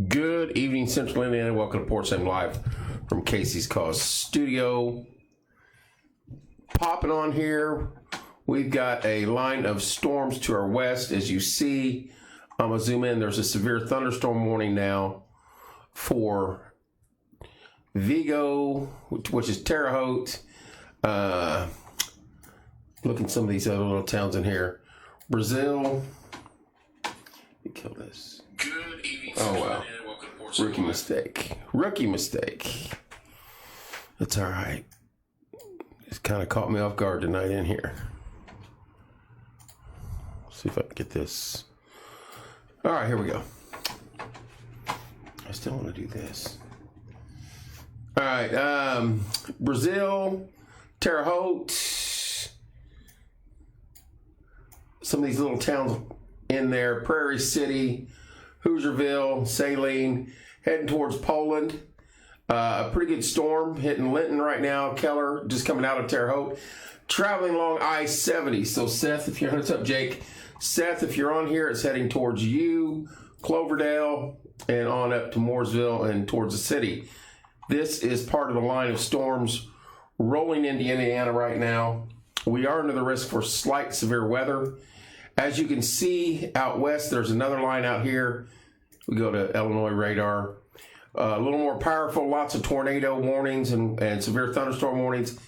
Good evening, Central Indiana. Welcome to Port Sam Live from Casey's Cause Studio. Popping on here, we've got a line of storms to our west. As you see, I'm going to zoom in. There's a severe thunderstorm warning now for Vigo, which is Terre Haute. Look at some of these other little towns in here. Brazil. Let me kill this. Good evening. Oh, wow. Rookie mistake. It's all right. It's kind of caught me off guard tonight in here. See if I can get this. All right, here we go. I still want to do this. All right, Brazil, Terre Haute. Some of these little towns in there, Prairie City, Hoosierville, Saline, heading towards Poland. A pretty good storm hitting Linton right now. Keller just coming out of Terre Haute. Traveling along I-70. So Seth, if you're, what's up, Jake? Seth, if you're on here, it's heading towards you, Cloverdale, and on up to Mooresville and towards the city. This is part of the line of storms rolling into Indiana right now. We are under the risk for slight severe weather. As you can see out west, there's another line out here. We go to Illinois radar. A little more powerful, lots of tornado warnings and severe thunderstorm warnings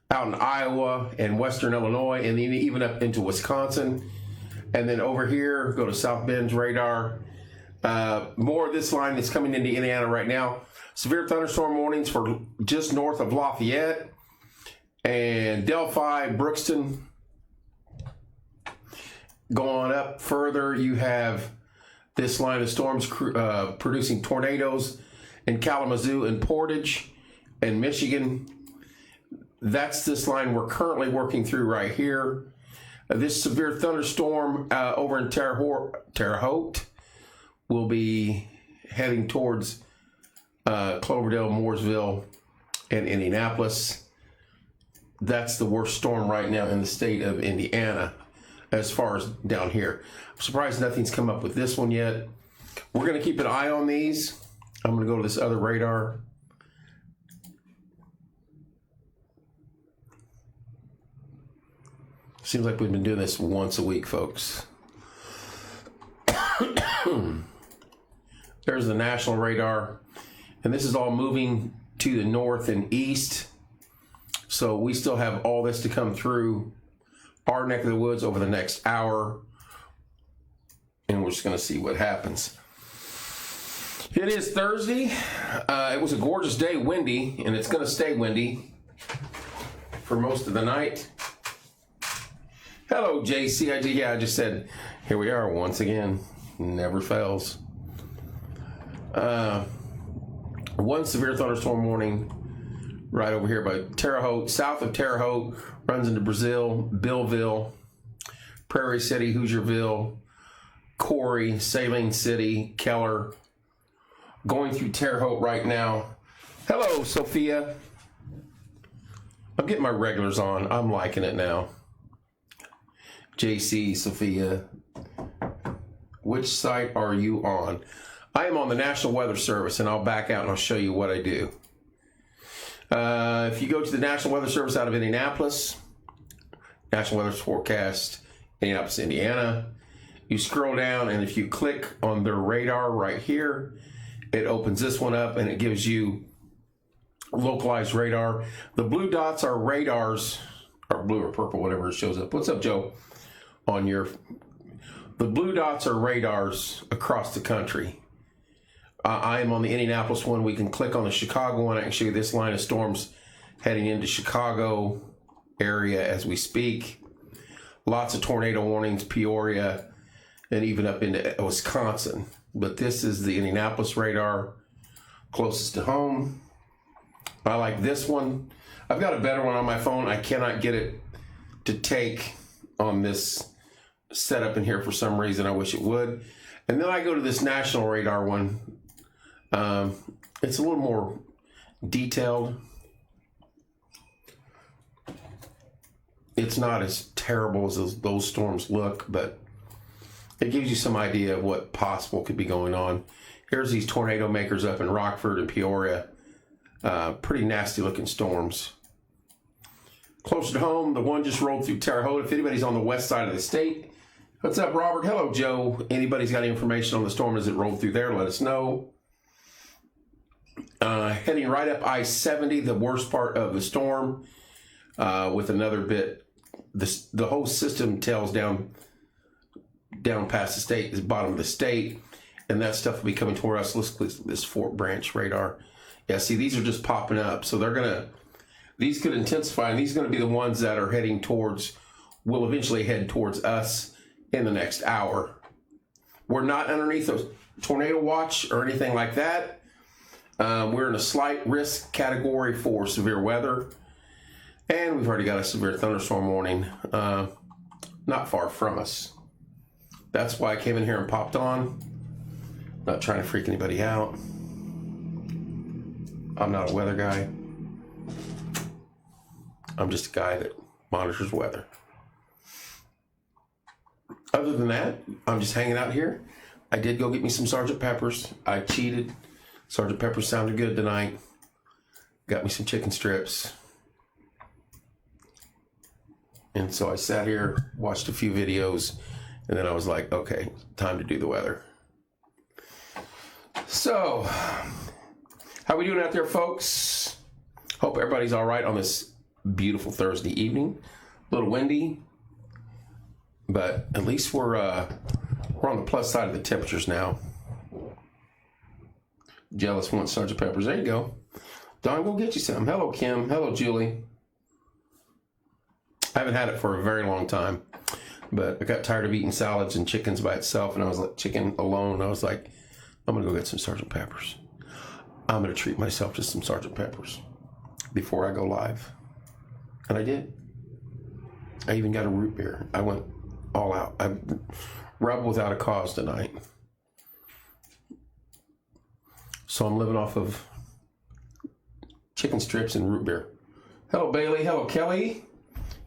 out in Iowa and western Illinois, and then even up into Wisconsin. And then over here, go to South Bend's radar. More of this line that's coming into Indiana right now. Severe thunderstorm warnings for just north of Lafayette and Delphi, Brookston. Going up further, you have this line of storms producing tornadoes in Kalamazoo and Portage and Michigan. That's this line we're currently working through right here. This severe thunderstorm over in Terre Haute will be heading towards Cloverdale, Mooresville, and Indianapolis. That's the worst storm right now in the state of Indiana. As far as down here, I'm surprised nothing's come up with this one yet. We're going to keep an eye on these. I'm going to go to this other radar. Seems like we've been doing this once a week, folks. There's the national radar, and this is all moving to the north and east. So we still have all this to come through our neck of the woods over the next hour, and we're just going to see what happens. It is Thursday. It was a gorgeous day, windy, and it's going to stay windy for most of the night. Hello, JC. I just said, here we are once again. Never fails. One severe thunderstorm warning right over here by Terre Haute, south of Terre Haute, runs into Brazil, Billville, Prairie City, Hoosierville, Corey, Saline City, Keller. Going through Terre Haute right now. Hello, Sophia. I'm getting my regulars on. I'm liking it now. JC, Sophia. Which site are you on? I am on the National Weather Service, and I'll back out and I'll show you what I do. If you go to the National Weather Service out of Indianapolis, National Weather Forecast, Indianapolis, Indiana, you scroll down, and if you click on their radar right here, it opens this one up and it gives you localized radar. The blue dots are radars, or blue or purple, whatever it shows up. What's up, Joe? The blue dots are radars across the country. I am on the Indianapolis one. We can click on the Chicago one. I can show you this line of storms heading into Chicago area as we speak. Lots of tornado warnings, Peoria, and even up into Wisconsin. But this is the Indianapolis radar closest to home. I like this one. I've got a better one on my phone. I cannot get it to take on this setup in here for some reason. I wish it would. And then I go to this national radar one. It's a little more detailed. It's not as terrible as those storms look, but it gives you some idea of what possible could be going on Here's these tornado makers up in Rockford and Peoria. Pretty nasty looking storms. Closer to home, the one just rolled through Terre Haute. If anybody's on the west side of the state, what's up, Robert? Hello, Joe. Anybody's got any information on the storm as it rolled through there, let us know. Heading right up I-70, the worst part of the storm, with another bit. The whole system tails down past the state, the bottom of the state, and that stuff will be coming toward us. Let's click this Fort Branch radar. Yeah, see, these are just popping up, so these could intensify, and these are going to be the ones that are will eventually head towards us in the next hour. We're not underneath a tornado watch or anything like that. We're in a slight risk category for severe weather, and we've already got a severe thunderstorm warning not far from us. That's why I came in here and popped on. Not trying to freak anybody out. I'm not a weather guy. I'm just a guy that monitors weather. Other than that, I'm just hanging out here. I did go get me some Sgt. Pepper's. I cheated. Sgt. Pepper's sounded good tonight. Got me some chicken strips. And so I sat here, watched a few videos, and then I was like, okay, time to do the weather. So, how we doing out there, folks? Hope everybody's all right on this beautiful Thursday evening. A little windy, but at least we're on the plus side of the temperatures now. Jealous wants Sgt. Pepper's. There you go. Don, go get you some. Hello, Kim. Hello, Julie. I haven't had it for a very long time, but I got tired of eating salads and chickens by itself, and I was like, chicken alone. I was like, I'm going to go get some Sgt. Pepper's. I'm going to treat myself to some Sgt. Pepper's before I go live. And I did. I even got a root beer. I went all out. I rubbed without a cause tonight. So I'm living off of chicken strips and root beer. Hello, Bailey. Hello, Kelly.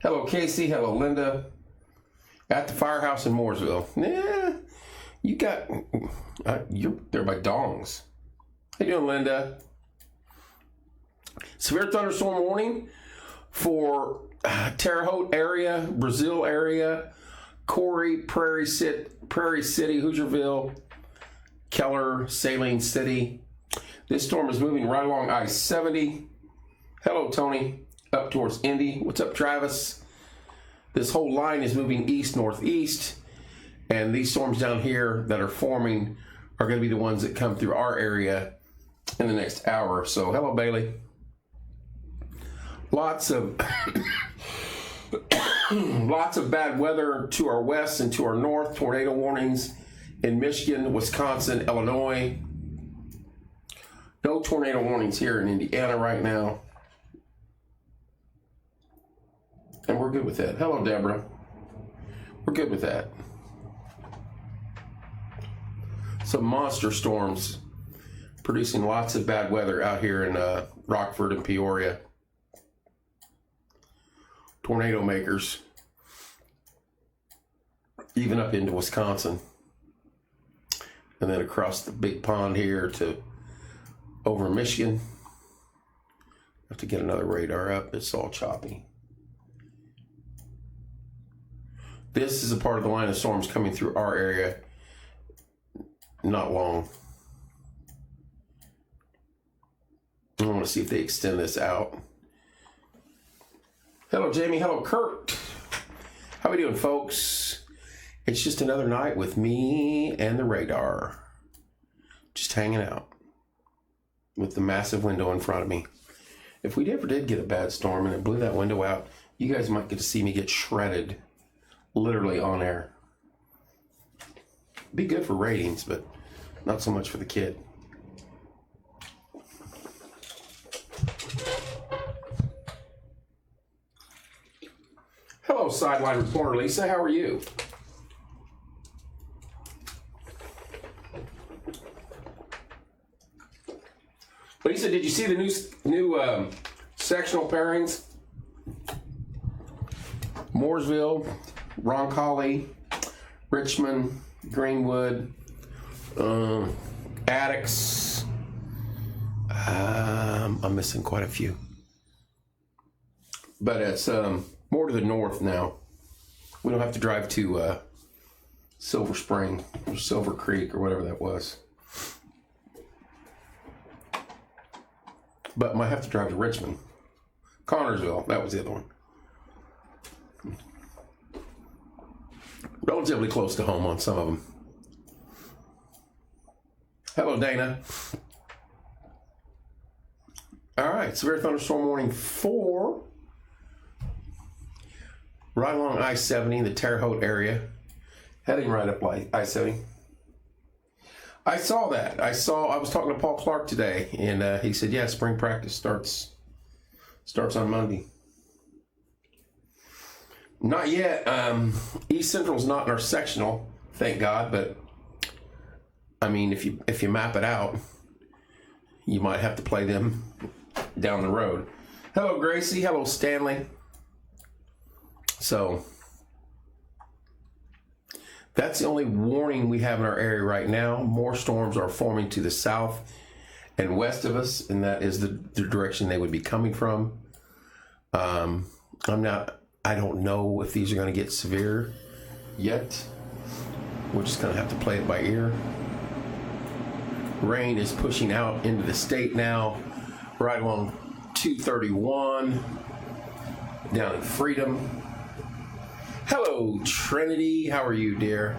Hello, Casey. Hello, Linda. At the firehouse in Mooresville. Yeah, you're there by dongs. How you doing, Linda? Severe thunderstorm warning for Terre Haute area, Brazil area, Corey, Prairie City, Hoosierville, Keller, Saline City. This storm is moving right along I-70. Hello, Tony. Up towards Indy. What's up, Travis? This whole line is moving east-northeast, and these storms down here that are forming are going to be the ones that come through our area in the next hour. So, hello, Bailey. Lots of bad weather to our west and to our north. Tornado warnings in Michigan, Wisconsin, Illinois. No tornado warnings here in Indiana right now. And we're good with that. Hello, Deborah. We're good with that. Some monster storms producing lots of bad weather out here in Rockford and Peoria. Tornado makers. Even up into Wisconsin. And then across the big pond here to over Michigan. Have to get another radar up. It's all choppy. This is a part of the line of storms coming through our area. Not long. I want to see if they extend this out. Hello, Jamie. Hello, Kurt. How we doing, folks? It's just another night with me and the radar. Just hanging out with the massive window in front of me. If we ever did get a bad storm and it blew that window out, you guys might get to see me get shredded. Literally on air. Be good for ratings, but not so much for the kid. Hello, sideline reporter Lisa. How are you? Lisa, did you see the new sectional pairings? Mooresville, Roncalli, Richmond, Greenwood, Addicts. I'm missing quite a few. But it's more to the north now. We don't have to drive to Silver Spring or Silver Creek or whatever that was. But might have to drive to Richmond. Connorsville, that was the other one. Relatively close to home on some of them. Hello, Dana. All right, severe thunderstorm warning 4. Right along I-70, the Terre Haute area. Heading right up like I-70. I saw that. I was talking to Paul Clark today, and he said, yeah, spring practice starts on Monday. Not yet. East Central's not in our sectional, thank God, but I mean, if you map it out, you might have to play them down the road. Hello, Gracie. Hello, Stanley. So that's the only warning we have in our area right now. More storms are forming to the south and west of us, and that is the direction they would be coming from. I don't know if these are going to get severe yet. We're just going to have to play it by ear. Rain is pushing out into the state now, right along 231, down in Freedom. Hello, Trinity. How are you, dear?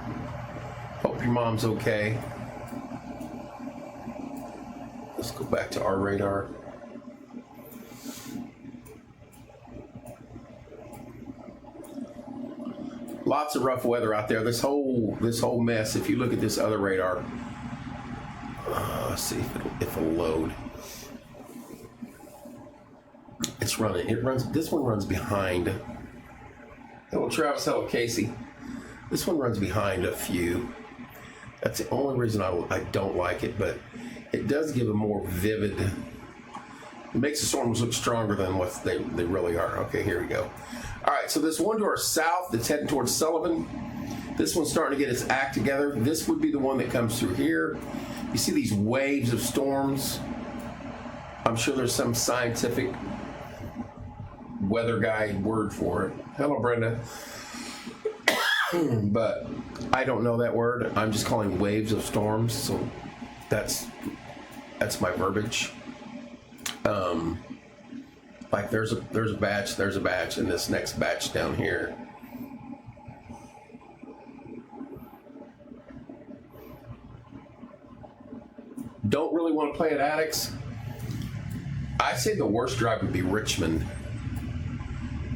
Hope your mom's okay. Let's go back to our radar. Lots of rough weather out there. This whole mess. If you look at this other radar, let's see if it'll load. It's running. This one runs behind. Hello, Travis. Hello, Casey. This one runs behind a few. That's the only reason I don't like it, but it does give a more vivid. It makes the storms look stronger than what they really are. Okay, here we go. All right, so this one to our south that's heading towards Sullivan, this one's starting to get its act together. This would be the one that comes through here. You see these waves of storms? I'm sure there's some scientific weather guide word for it. Hello, Brenda. But I don't know that word. I'm just calling waves of storms, so that's my verbiage. Like there's a batch, and this next batch down here. Don't really want to play at Addicts. I say the worst drive would be Richmond.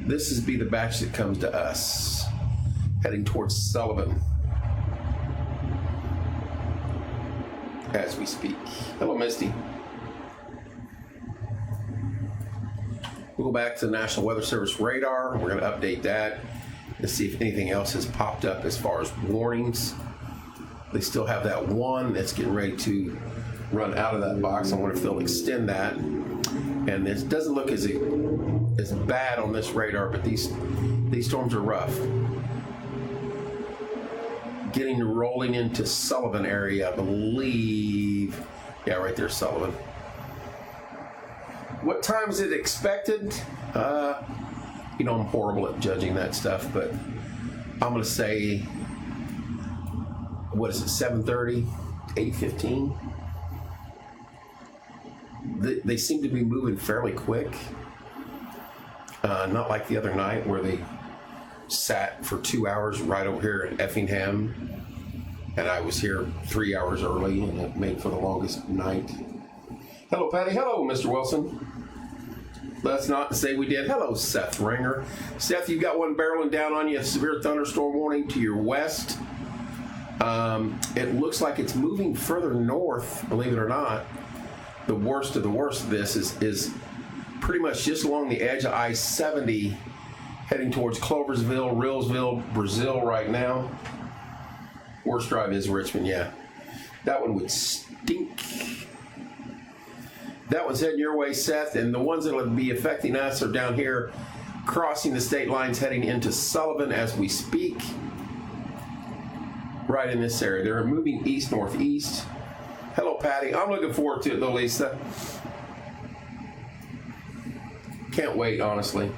This is be the batch that comes to us, heading towards Sullivan as we speak. Hello, Misty. We'll go back to the National Weather Service radar. We're going to update that and see if anything else has popped up as far as warnings. They still have that one that's getting ready to run out of that box. I wonder if they'll extend that. And it doesn't look as bad on this radar, but these storms are rough. Getting rolling into Sullivan area, I believe. Yeah, right there, Sullivan. What time is it expected? I'm horrible at judging that stuff, but I'm going to say, what is it, 7:30, 8:15? They seem to be moving fairly quick. Not like the other night where they sat for 2 hours right over here in Effingham, and I was here 3 hours early, and it made for the longest night. Hello, Patty. Hello, Mr. Wilson. Let's not say we did. Hello, Seth Ringer. Seth, you got one barreling down on you. A severe thunderstorm warning to your west. It looks like it's moving further north, believe it or not. The worst of this is pretty much just along the edge of I-70, heading towards Cloversville, Rillsville, Brazil right now. Worst drive is Richmond, yeah. That one would stink. That one's heading your way, Seth, and the ones that will be affecting us are down here, crossing the state lines, heading into Sullivan as we speak. Right in this area. They're moving east-northeast. Hello, Patty. I'm looking forward to it, though, Lisa. Can't wait, honestly.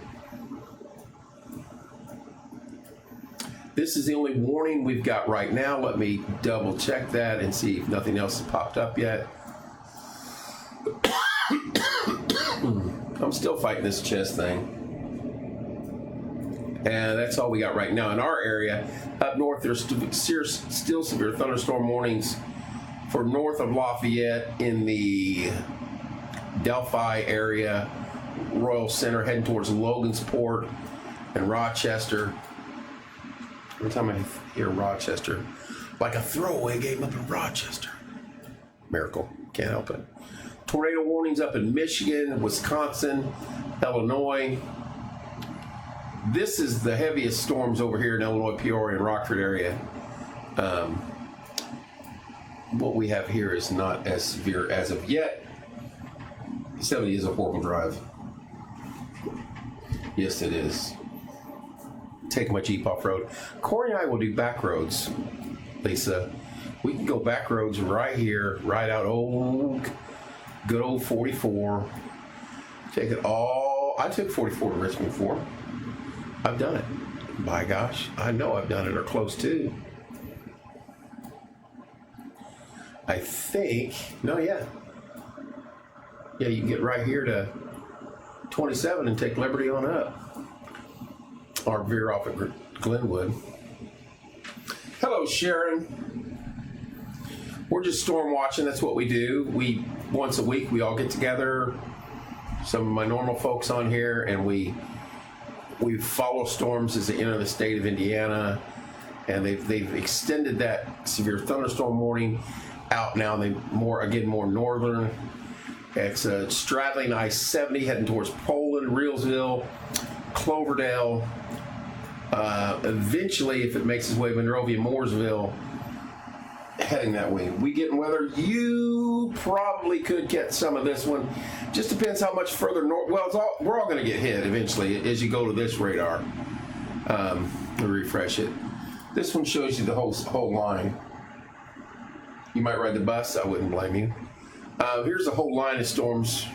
This is the only warning we've got right now. Let me double check that and see if nothing else has popped up yet. I'm still fighting this chest thing. And that's all we got right now in our area. Up north, there's still severe thunderstorm warnings for north of Lafayette in the Delphi area, Royal Center, heading towards Logansport and Rochester. Every time I hear Rochester, like a throwaway game up in Rochester. Miracle. Can't help it. Tornado warnings up in Michigan, Wisconsin, Illinois. This is the heaviest storms over here in Illinois, Peoria, and Rockford area. What we have here is not as severe as of yet. 70 is a horrible drive. Yes, it is. Take my Jeep off-road. Corey and I will do back roads, Lisa. We can go back roads right here, right out good old 44. Take it all. I took 44 to Richmond before. I've done it. My gosh, I know I've done it, or close to. I think, yeah, you can get right here to 27 and take Liberty on up. Or veer off at Glenwood. Hello, Sharon. We're just storm watching. That's what we do. Once a week, we all get together. Some of my normal folks on here, and we follow storms as they enter the state of Indiana. And they've extended that severe thunderstorm warning out now. They more northern. It's straddling I-70, heading towards Poland, Reelsville, Cloverdale. Eventually, if it makes its way to Monrovia, Mooresville, heading that way. We getting weather. You probably could get some of this one. Just depends how much further north. Well, we're all going to get hit eventually as you go to this radar. Refresh it. This one shows you the whole line. You might ride the bus. I wouldn't blame you. Here's a whole line of storms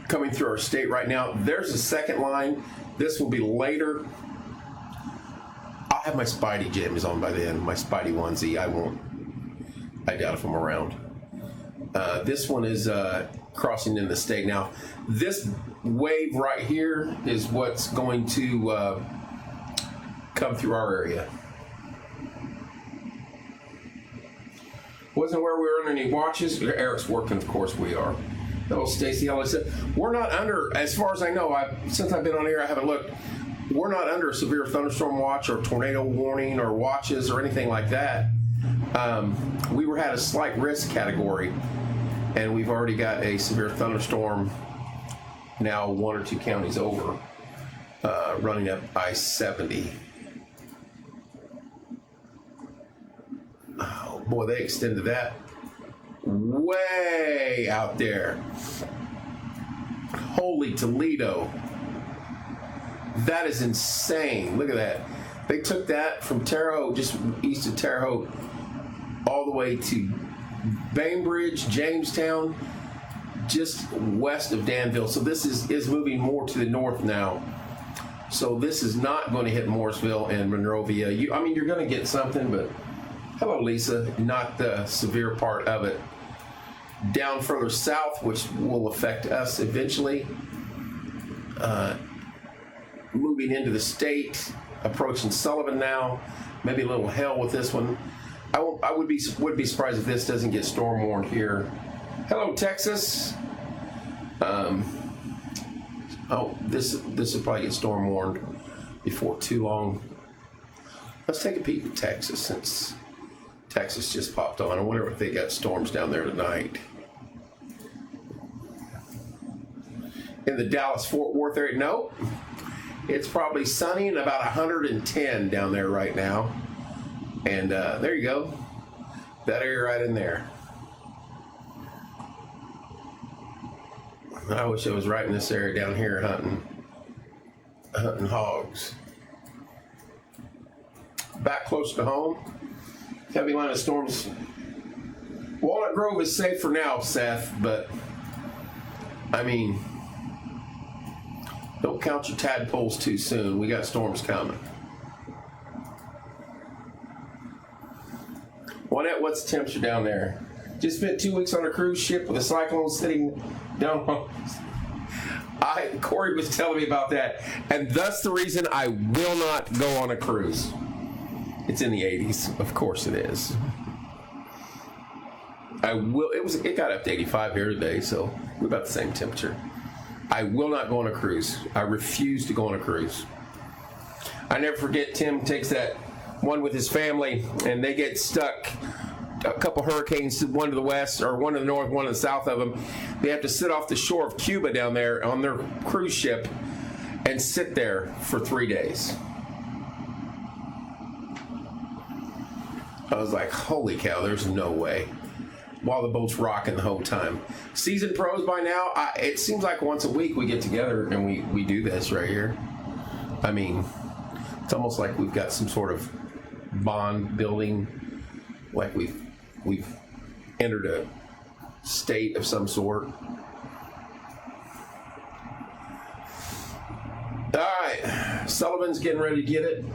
coming through our state right now. There's a second line. This will be later. I'll have my Spidey jammies on by then. My Spidey onesie. I doubt if I'm around. This one is crossing in the state now. This wave right here is what's going to come through our area. Wasn't where we were under any watches. Eric's working, of course we are. Hello, Stacy. Hello, said we're not under, as far as I know, since I've been on here, I haven't looked. We're not under a severe thunderstorm watch or tornado warning or watches or anything like that. We had a slight risk category, and we've already got a severe thunderstorm now 1 or 2 counties over, running up I-70. Oh boy, they extended that way out there. Holy Toledo. That is insane. Look at that. They took that from Terre Haute, just east of Terre Haute, all the way to Bainbridge, Jamestown, just west of Danville. So this is moving more to the north now. So this is not going to hit Mooresville and Monrovia. You're going to get something, but hello, Lisa. Not the severe part of it. Down further south, which will affect us eventually. Moving into the state, approaching Sullivan now. Maybe a little hell with this one. I would be surprised if this doesn't get storm warned here. Hello, Texas. This will probably get storm warned before too long. Let's take a peek at Texas, since Texas just popped on. I wonder if they got storms down there tonight. In the Dallas-Fort Worth area, nope. It's probably sunny and about 110 down there right now. And there you go. That area right in there. I wish I was right in this area down here hunting hogs. Back close to home. Heavy line of storms Walnut Grove is safe for now, Seth, but I mean, don't count your tadpoles too soon. We got storms coming. Juanette, what's the temperature down there? Just spent 2 weeks on a cruise ship with a cyclone sitting down on. Corey was telling me about that, and that's the reason I will not go on a cruise. It's in the 80s, of course it is. I will. It got up to 85 here today, so we're about the same temperature. I will not go on a cruise. I refuse to go on a cruise. I never forget. Tim takes that one with his family, and they get stuck. A couple hurricanes, one to the west, or one to the north, one to the south of them. They have to sit off the shore of Cuba down there on their cruise ship and sit there for 3 days. I was like, holy cow, there's no way. While the boat's rocking the whole time. Seasoned pros by now, it seems like once a week we get together and we do this right here. I mean, it's almost like we've got some sort of bond building, like we've entered a state of some sort. All right, Sullivan's getting ready to get it.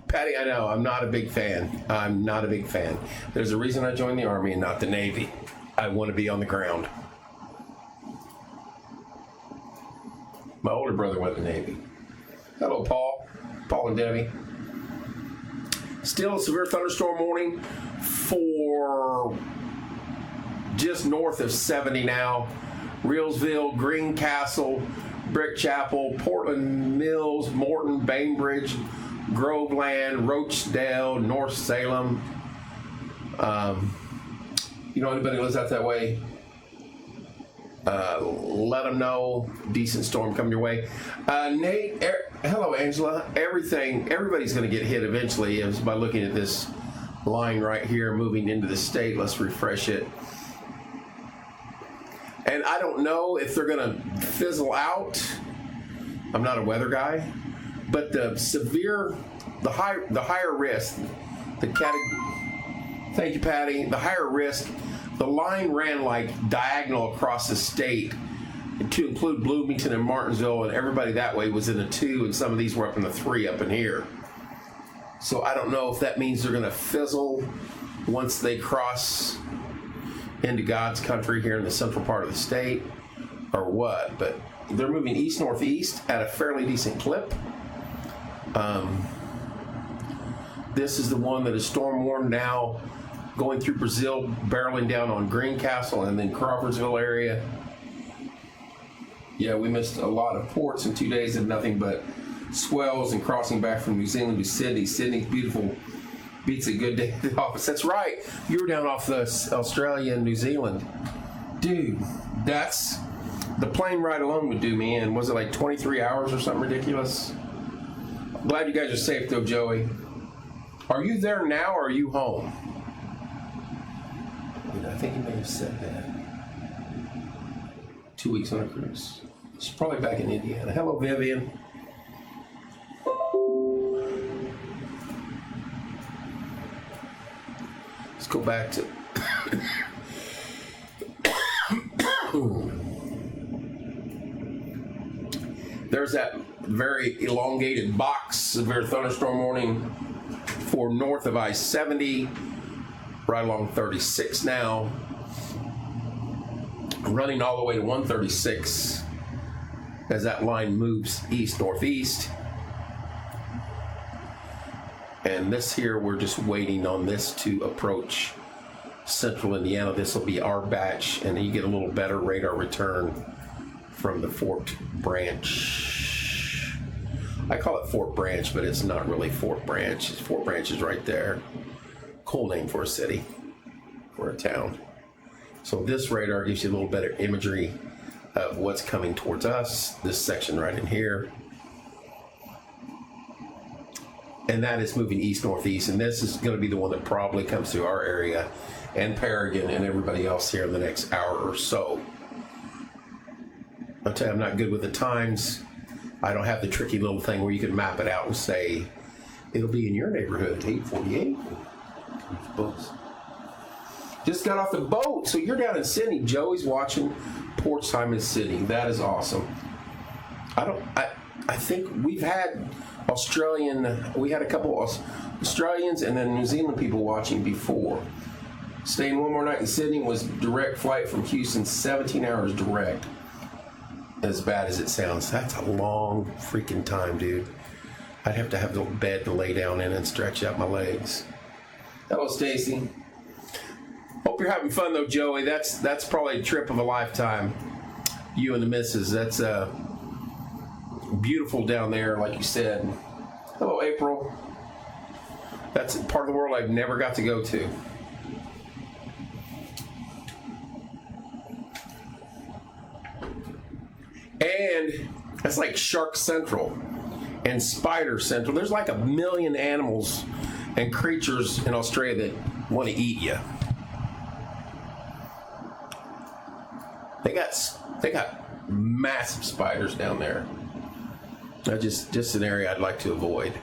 Patty, I know, I'm not a big fan. I'm not a big fan. There's a reason I joined the Army and not the Navy. I want to be on the ground. My older brother went to the Navy. Hello, Paul and Debbie. Still a severe thunderstorm warning for just north of 70 now. Reelsville, Greencastle, Brickchapel, Portland Mills, Morton, Bainbridge, Groveland, Rochdale, North Salem. You know anybody who lives out that way? Let them know. Decent storm coming your way. Nate, hello, Angela. Everybody's going to get hit eventually by looking at this line right here moving into the state. Let's refresh it. And I don't know if they're going to fizzle out. I'm not a weather guy, but the higher risk, thank you, Patty. The higher risk. The line ran like diagonal across the state to include Bloomington and Martinsville, and everybody that way was in a 2, and some of these were up in the 3 up in here. So I don't know if that means they're going to fizzle once they cross into God's country here in the central part of the state or what, but they're moving east-northeast at a fairly decent clip. This is the one that is storm warned now, going through Brazil, barreling down on Greencastle and then Crawfordsville area. Yeah, we missed a lot of ports in 2 days and nothing but swells and crossing back from New Zealand to Sydney. Sydney's beautiful, beats a good day at the office. That's right. You were down off the Australia and New Zealand. Dude, that's the plane ride alone would do me in. Was it like 23 hours or something ridiculous? I'm glad you guys are safe though, Joey. Are you there now or are you home? I think he may have said that. 2 weeks on a cruise. She's probably back in Indiana. Hello, Vivian. Let's go back to... There's that very elongated box, severe thunderstorm warning for north of I-70. Right along 36 now, running all the way to 136 as that line moves east-northeast. And this here, we're just waiting on this to approach central Indiana. This will be our batch, and then you get a little better radar return from the Fort Branch. I call it Fort Branch, but it's not really Fort Branch. Fort Branch is right there. Cool name for a city, for a town. So this radar gives you a little better imagery of what's coming towards us, this section right in here. And that is moving east-northeast, and this is going to be the one that probably comes through our area and Paragon and everybody else here in the next hour or so. I'll tell you, I'm not good with the times. I don't have the tricky little thing where you can map it out and say, It'll be in your neighborhood, 8:48. Books. Just got off the boat, so you're down in Sydney. Joey's watching porch time in Sydney. That is awesome. I think we've had we had a couple of Australians and then New Zealand people watching before. Staying one more night in Sydney was direct flight from Houston, 17 hours direct. As bad as it sounds, that's a long freaking time, dude. I'd have to have a bed to lay down in and stretch out my legs. Hello, Stacy. Hope you're having fun, though, Joey. That's probably a trip of a lifetime. You and the missus. That's beautiful down there, like you said. Hello, April. That's a part of the world I've never got to go to. And that's like Shark Central and Spider Central. There's like 1 million animals and creatures in Australia that want to eat you. They got massive spiders down there. Just an area I'd like to avoid.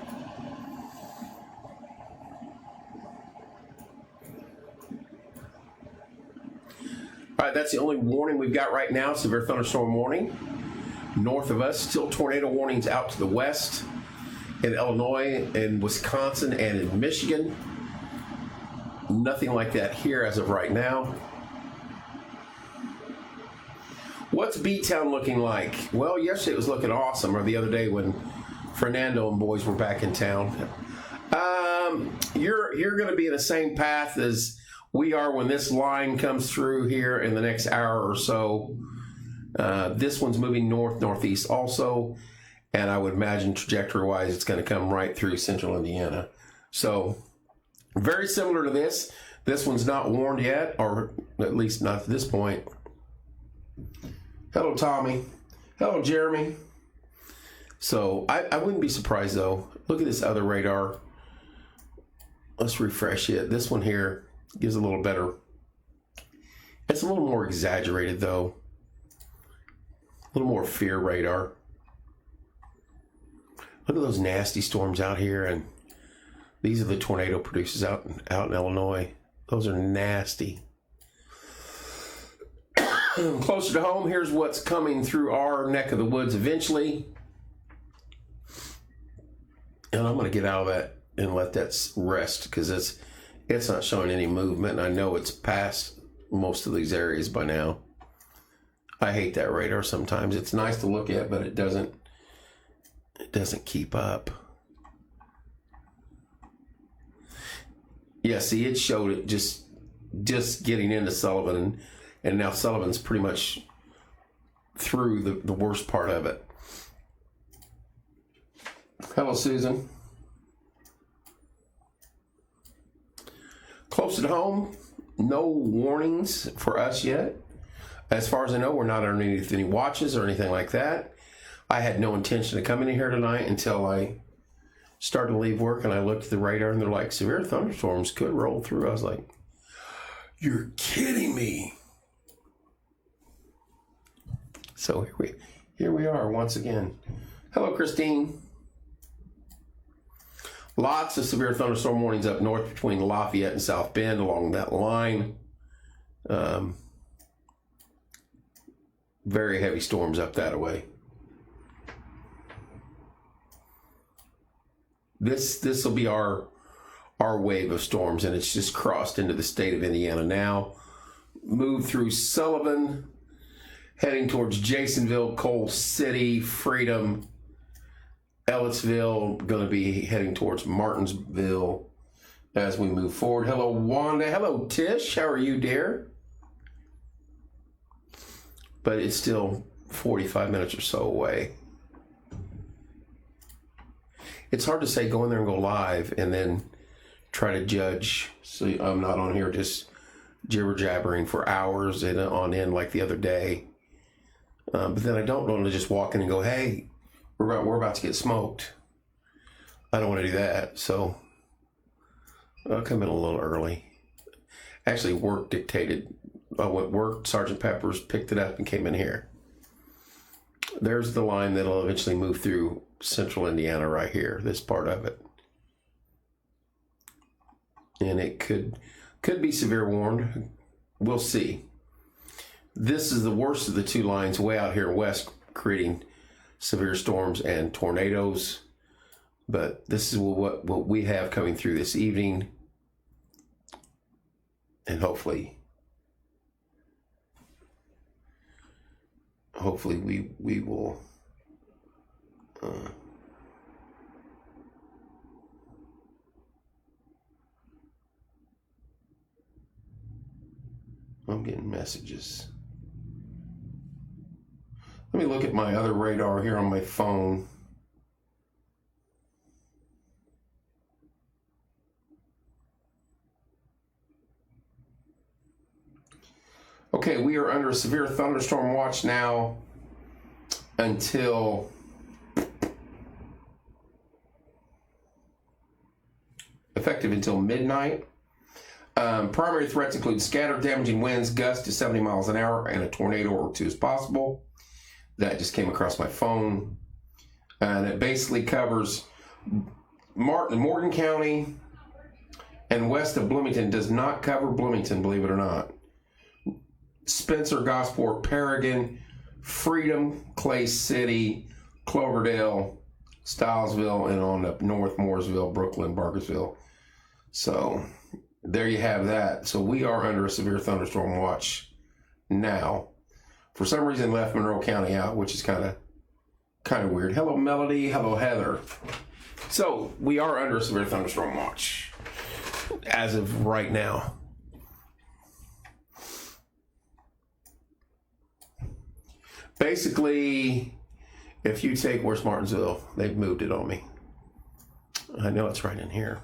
All right, that's the only warning we've got right now. Severe thunderstorm warning. North of us, still tornado warnings out to the west in Illinois and Wisconsin and in Michigan. Nothing like that here as of right now. What's B-Town looking like? Well, yesterday it was looking awesome, or the other day when Fernando and boys were back in town. You're going to be in the same path as we are when this line comes through here in the next hour or so. This one's moving northeast also, and I would imagine trajectory-wise it's going to come right through central Indiana. So very similar to this. This one's not warned yet, or at least not at this point. Hello, Tommy. Hello, Jeremy. So I wouldn't be surprised, though. Look at this other radar. Let's refresh it. This one here gives a little better. It's a little more exaggerated, though. A little more fear radar. Look at those nasty storms out here, and these are the tornado producers out in Illinois. Those are nasty. Closer to home, here's what's coming through our neck of the woods eventually. And I'm going to get out of that and let that rest because it's not showing any movement. And I know it's past most of these areas by now. I hate that radar sometimes. It's nice to look at, but it doesn't keep up. Yeah, see, it showed it just getting into Sullivan, and now Sullivan's pretty much through the worst part of it. Hello, Susan. Close at home, no warnings for us yet. As far as I know, we're not underneath any watches or anything like that. I had no intention of coming in here tonight until I started to leave work, and I looked at the radar, and they're like, severe thunderstorms could roll through. I was like, you're kidding me. So here we are once again. Hello, Christine. Lots of severe thunderstorm warnings up north between Lafayette and South Bend along that line. Very heavy storms up that way. This will be our wave of storms, and it's just crossed into the state of Indiana now. Moved through Sullivan, heading towards Jasonville, Coal City, Freedom, Ellettsville, going to be heading towards Martinsville as we move forward. Hello, Wanda. Hello, Tish. How are you, dear? But it's still 45 minutes or so away. It's hard to say go in there and go live and then try to judge. So I'm not on here just jibber jabbering for hours and on end like the other day. But then I don't want to just walk in and go, hey, we're about to get smoked. I don't want to do that. So I'll come in a little early. Actually, work dictated. I went work, Sergeant Pepper's, picked it up and came in here. There's the line that'll eventually move through central Indiana right here, this part of it. and it could be severe warned. We'll see. This is the worst of the two lines way out here west, creating severe storms and tornadoes. But this is what we have coming through this evening, and hopefully we will. I'm getting messages. Let me look at my other radar here on my phone. Okay, we are under a severe thunderstorm watch now until effective until midnight. Primary threats include scattered damaging winds, gusts to 70 miles an hour, and a tornado or two is possible. That just came across my phone. And it basically covers Morgan County and west of Bloomington. Does not cover Bloomington, believe it or not. Spencer, Gosport, Paragon, Freedom, Clay City, Cloverdale, Stilesville, and on up north, Mooresville, Brooklyn, Barkersville. So there you have that. So we are under a severe thunderstorm watch now. For some reason, left Monroe County out, which is kind of weird. Hello, Melody. Hello, Heather. So we are under a severe thunderstorm watch as of right now. Basically, if you take where's Martinsville, they've moved it on me. I know it's right in here.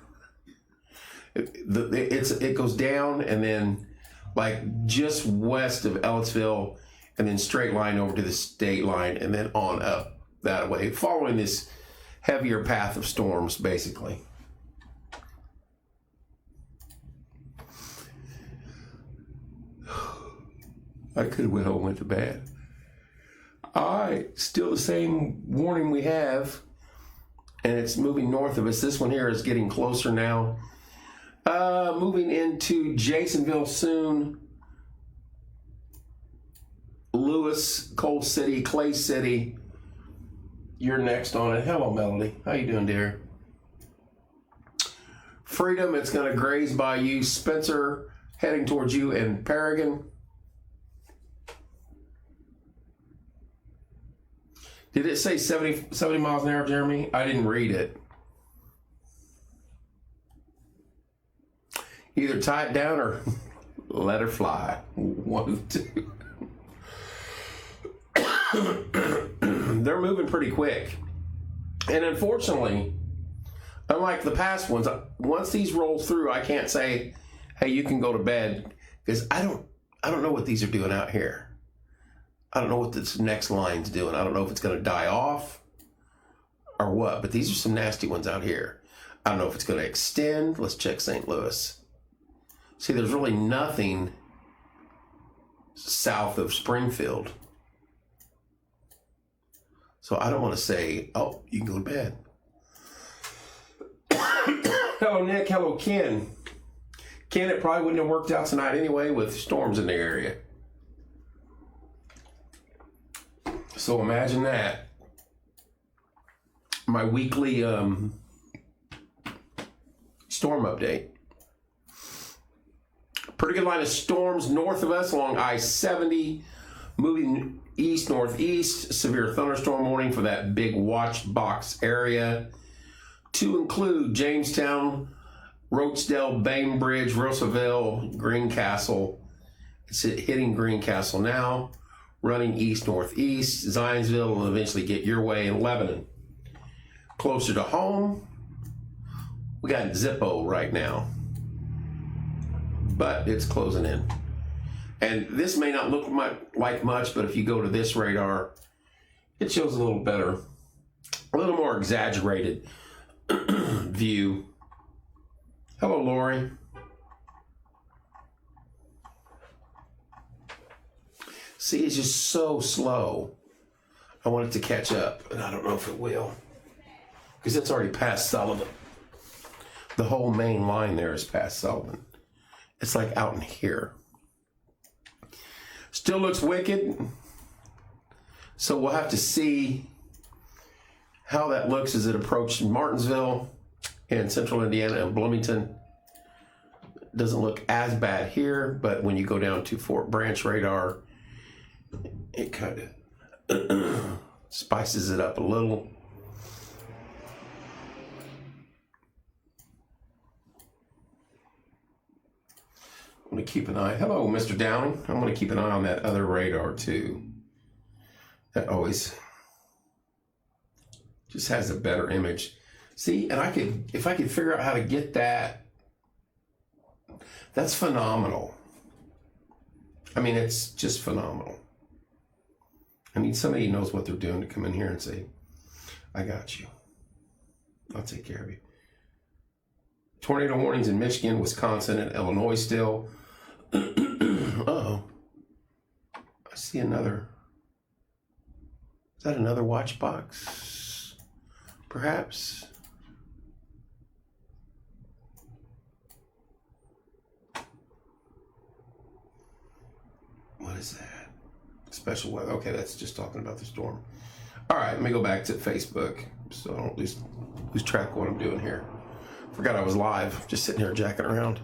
It goes down and then like just west of Ellettsville, and then straight line over to the state line, and then on up that way, following this heavier path of storms, basically. I could have went home and went to bed. All right, still the same warning we have, and it's moving north of us. This one here is getting closer now. Moving into Jasonville soon. Lewis, Coal City, Clay City. You're next on it. Hello, Melody. How you doing, dear? Freedom, it's going to graze by you. Spencer, heading towards you, and Paragon. Did it say 70 miles an hour, Jeremy? I didn't read it. Either tie it down or let her fly. One of the two. They're moving pretty quick. And unfortunately, unlike the past ones, once these roll through, I can't say, hey, you can go to bed, because I don't know what these are doing out here. I don't know what this next line's doing. I don't know if it's going to die off or what, but these are some nasty ones out here. I don't know if it's going to extend. Let's check St. Louis. See, there's really nothing south of Springfield. So I don't want to say, oh, you can go to bed. Hello, Nick. Hello, Ken. Ken, it probably wouldn't have worked out tonight anyway with storms in the area. So imagine that. My weekly storm update. Pretty good line of storms north of us along I-70, moving east-northeast. Severe thunderstorm warning for that big watch box area, to include Jamestown, Rochdale, Bainbridge, Russellville, Greencastle. It's hitting Greencastle now, running east-northeast. Zionsville will eventually get your way in Lebanon. Closer to home, we got Zippo right now, but it's closing in. And this may not look like much, but if you go to this radar, it shows a little better, a little more exaggerated view. Hello, Lori. See, it's just so slow. I want it to catch up, and I don't know if it will, because it's already past Sullivan. the whole main line there is past Sullivan. It's like out in here. Still looks wicked. So we'll have to see how that looks as it approaches Martinsville and central Indiana and Bloomington. Doesn't look as bad here, but when you go down to Fort Branch radar, it kind of spices it up a little. I'm going to keep an eye. Hello, Mr. Downing. I'm going to keep an eye on that other radar too. That always just has a better image. See, and if I could figure out how to get that, that's phenomenal. I mean, it's just phenomenal. I mean, somebody knows what they're doing to come in here and say, I got you. I'll take care of you. Tornado warnings in Michigan, Wisconsin, and Illinois still. Uh-oh. I see another. Is that another watch box? Perhaps. What is that? Special weather. Okay, that's just talking about the storm. All right, let me go back to Facebook so I don't lose track of what I'm doing here. Forgot I was live, just sitting here jacking around.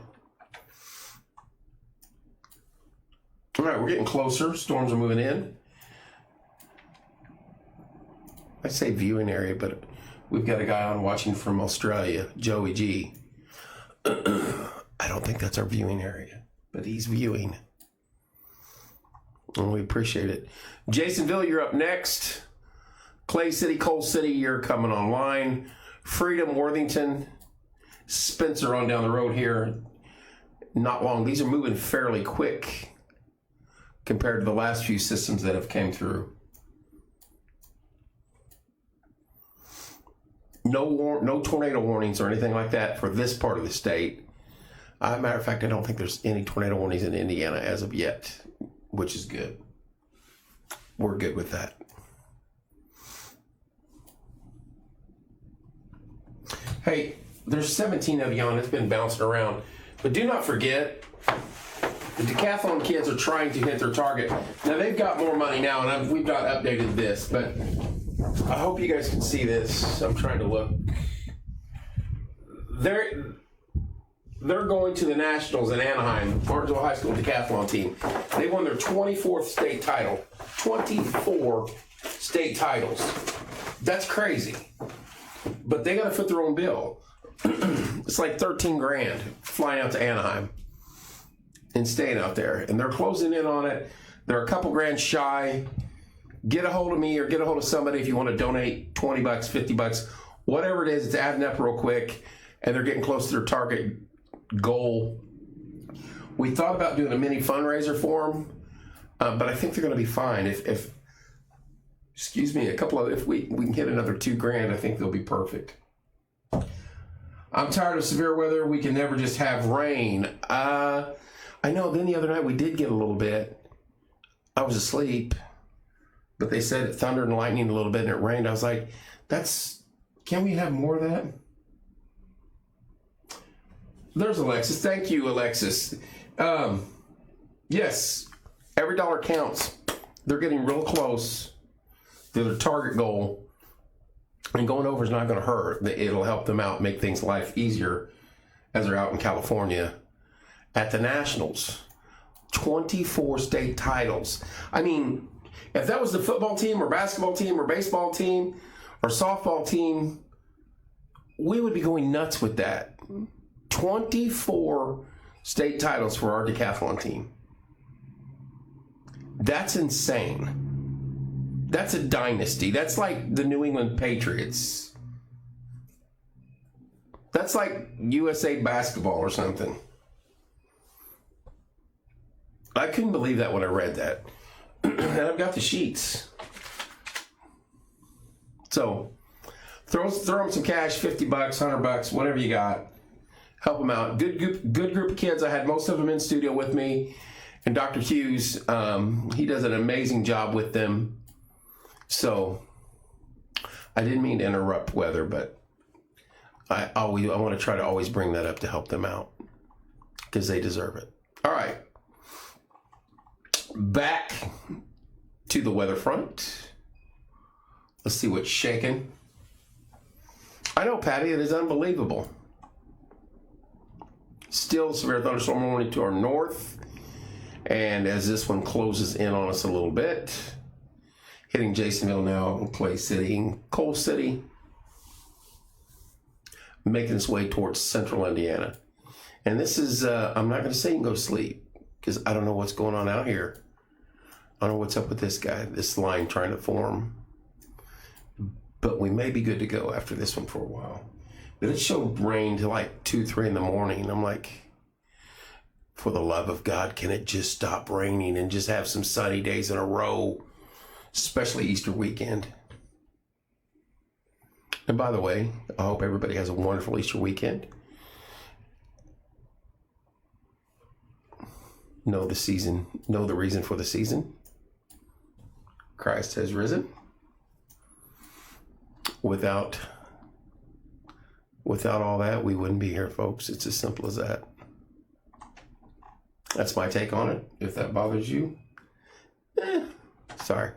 All right, we're getting closer. Storms are moving in. I say viewing area, but we've got a guy on watching from Australia, Joey G. I don't think that's our viewing area, but he's viewing. And we appreciate it. Jasonville, you're up next. Clay City, Coal City, you're coming online. Freedom, Worthington, Spencer on down the road here. Not long. These are moving fairly quick compared to the last few systems that have came through. No tornado warnings or anything like that for this part of the state. Matter of fact, I don't think there's any tornado warnings in Indiana as of yet, which is good. We're good with that. Hey, there's 17 of you on. It's been bouncing around. But do not forget, the decathlon kids are trying to hit their target. Now, they've got more money now, and we've not updated this, but I hope you guys can see this. I'm trying to look. They're going to the Nationals in Anaheim, Martinsville High School decathlon team. They won their 24th state title. 24 state titles. That's crazy. But they got to foot their own bill. It's like 13 grand flying out to Anaheim and staying out there. And they're closing in on it. They're a couple grand shy. Get a hold of me or get a hold of somebody if you want to donate $20, $50, whatever it is. It's adding up real quick. And they're getting close to their target goal. We thought about doing a mini fundraiser for them. But I think they're going to be fine. If we can hit another $2,000, I think they'll be perfect. I'm tired of severe weather. We can never just have rain. I know. Then the other night we did get a little bit. I was asleep, but they said it thundered and lightning a little bit and it rained. I was like, can we have more of that? There's Alexis. Thank you, Alexis. Yes, every dollar counts. They're getting real close to their target goal. And going over is not going to hurt. It'll help them out, make life easier as they're out in California at the Nationals. 24 state titles. I mean, if that was the football team or basketball team or baseball team or softball team, we would be going nuts with that. 24 state titles for our decathlon team. That's insane. That's a dynasty. That's like the New England Patriots. That's like USA basketball or something. I couldn't believe that when I read that. And I've got the sheets. So throw them some cash, $50, $100, whatever you got. Help them out. Good group of kids. I had most of them in studio with me. And Dr. Hughes, he does an amazing job with them. So I didn't mean to interrupt weather, but I want to try to always bring that up to help them out because they deserve it. All right. Back to the weather front. Let's see what's shaking. I know, Patty, it is unbelievable. Still severe thunderstorm warning to our north. And as this one closes in on us a little bit, hitting Jasonville now, Clay City, Coal City, making its way towards central Indiana. And this is, I'm not going to say you can go to sleep because I don't know what's going on out here. I don't know what's up with this guy, this line trying to form. But we may be good to go after this one for a while. But it showed rain till like 2, 3 in the morning. I'm like, for the love of God, can it just stop raining and just have some sunny days in a row, especially Easter weekend? And by the way, I hope everybody has a wonderful Easter weekend. Know the season, know the reason for the season. Christ has risen. Without all that, we wouldn't be here, folks. It's as simple as that. That's my take on it. If that bothers you, sorry.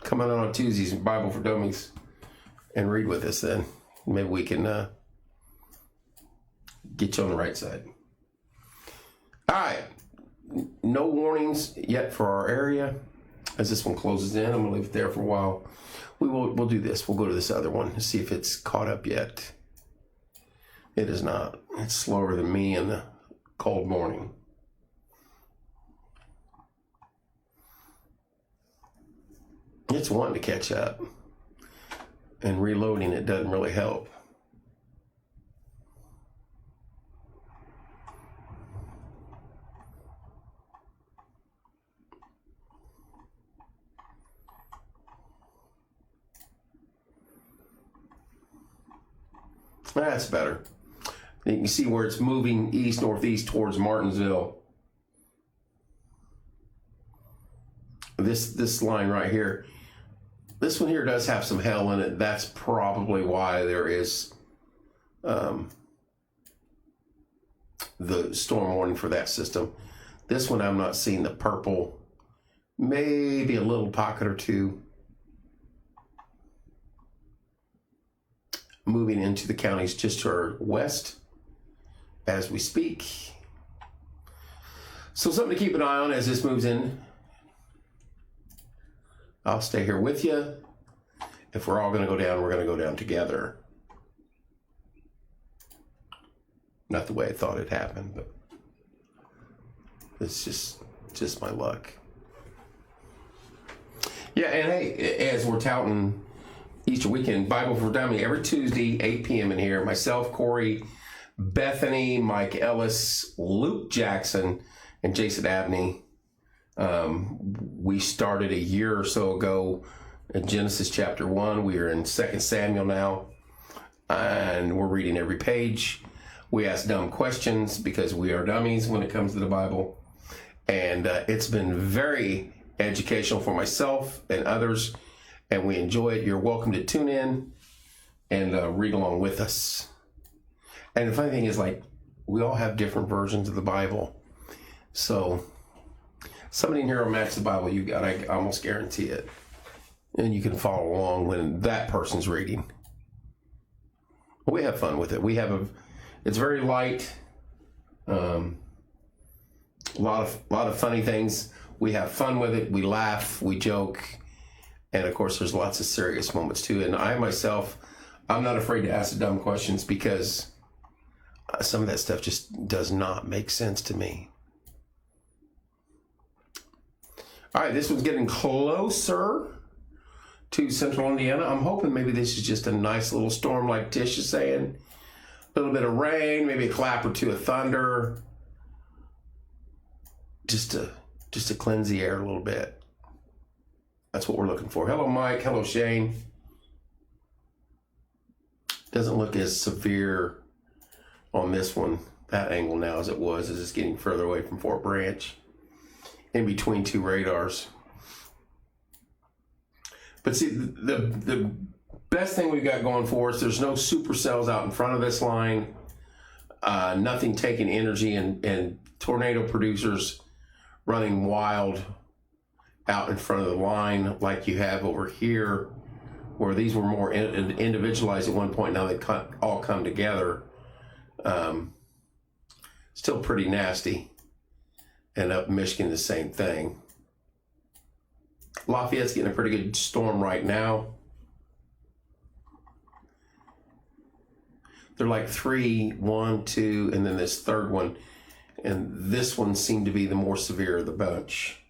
Come on Tuesdays, Bible for Dummies, and read with us then. Maybe we can get you on the right side. All right. No warnings yet for our area. As this one closes in, I'm going to leave it there for a while. We'll do this. We'll go to this other one and see if it's caught up yet. It is not. It's slower than me in the cold morning. It's wanting to catch up. And reloading it doesn't really help. That's better. You can see where it's moving east, northeast towards Martinsville. This line right here. This one here does have some hail in it. That's probably why there is the storm warning for that system. This one I'm not seeing the purple. Maybe a little pocket or two. Moving into the counties just to our west as we speak. So something to keep an eye on as this moves in. I'll stay here with you. If we're all going to go down, we're going to go down together. Not the way I thought it happened, but it's just my luck. Yeah, and hey, as we're touting Easter weekend, Bible for Dummy, every Tuesday, 8 p.m. in here. Myself, Corey, Bethany, Mike Ellis, Luke Jackson, and Jason Abney. We started a year or so ago in Genesis chapter 1. We are in 2 Samuel now, and we're reading every page. We ask dumb questions because we are dummies when it comes to the Bible. And it's been very educational for myself and others, and we enjoy it. You're welcome to tune in and read along with us. And the funny thing is, like, we all have different versions of the Bible. So somebody in here will match the Bible you got. I almost guarantee it. And you can follow along when that person's reading. We have fun with it. It's very light. A lot of funny things. We have fun with it. We laugh. We joke. And of course, there's lots of serious moments too. And I myself, I'm not afraid to ask the dumb questions because some of that stuff just does not make sense to me. All right, this one's getting closer to central Indiana. I'm hoping maybe this is just a nice little storm like Tish is saying. A little bit of rain, maybe a clap or two of thunder. Just to cleanse the air a little bit. That's what we're looking for. Hello, Mike. Hello, Shane. Doesn't look as severe on this one, that angle now, as it was as it's getting further away from Fort Branch, in between two radars. But see, the Best thing we've got going for us, there's no supercells out in front of this line. Nothing taking energy, and tornado producers running wild out in front of the line like you have over here, where these were more individualized at one point. Now they all come together. Still pretty nasty. And up Michigan, the same thing. Lafayette's getting a pretty good storm right now. They're like 3, 1, 2, and then this third one. And this one seemed to be the more severe of the bunch.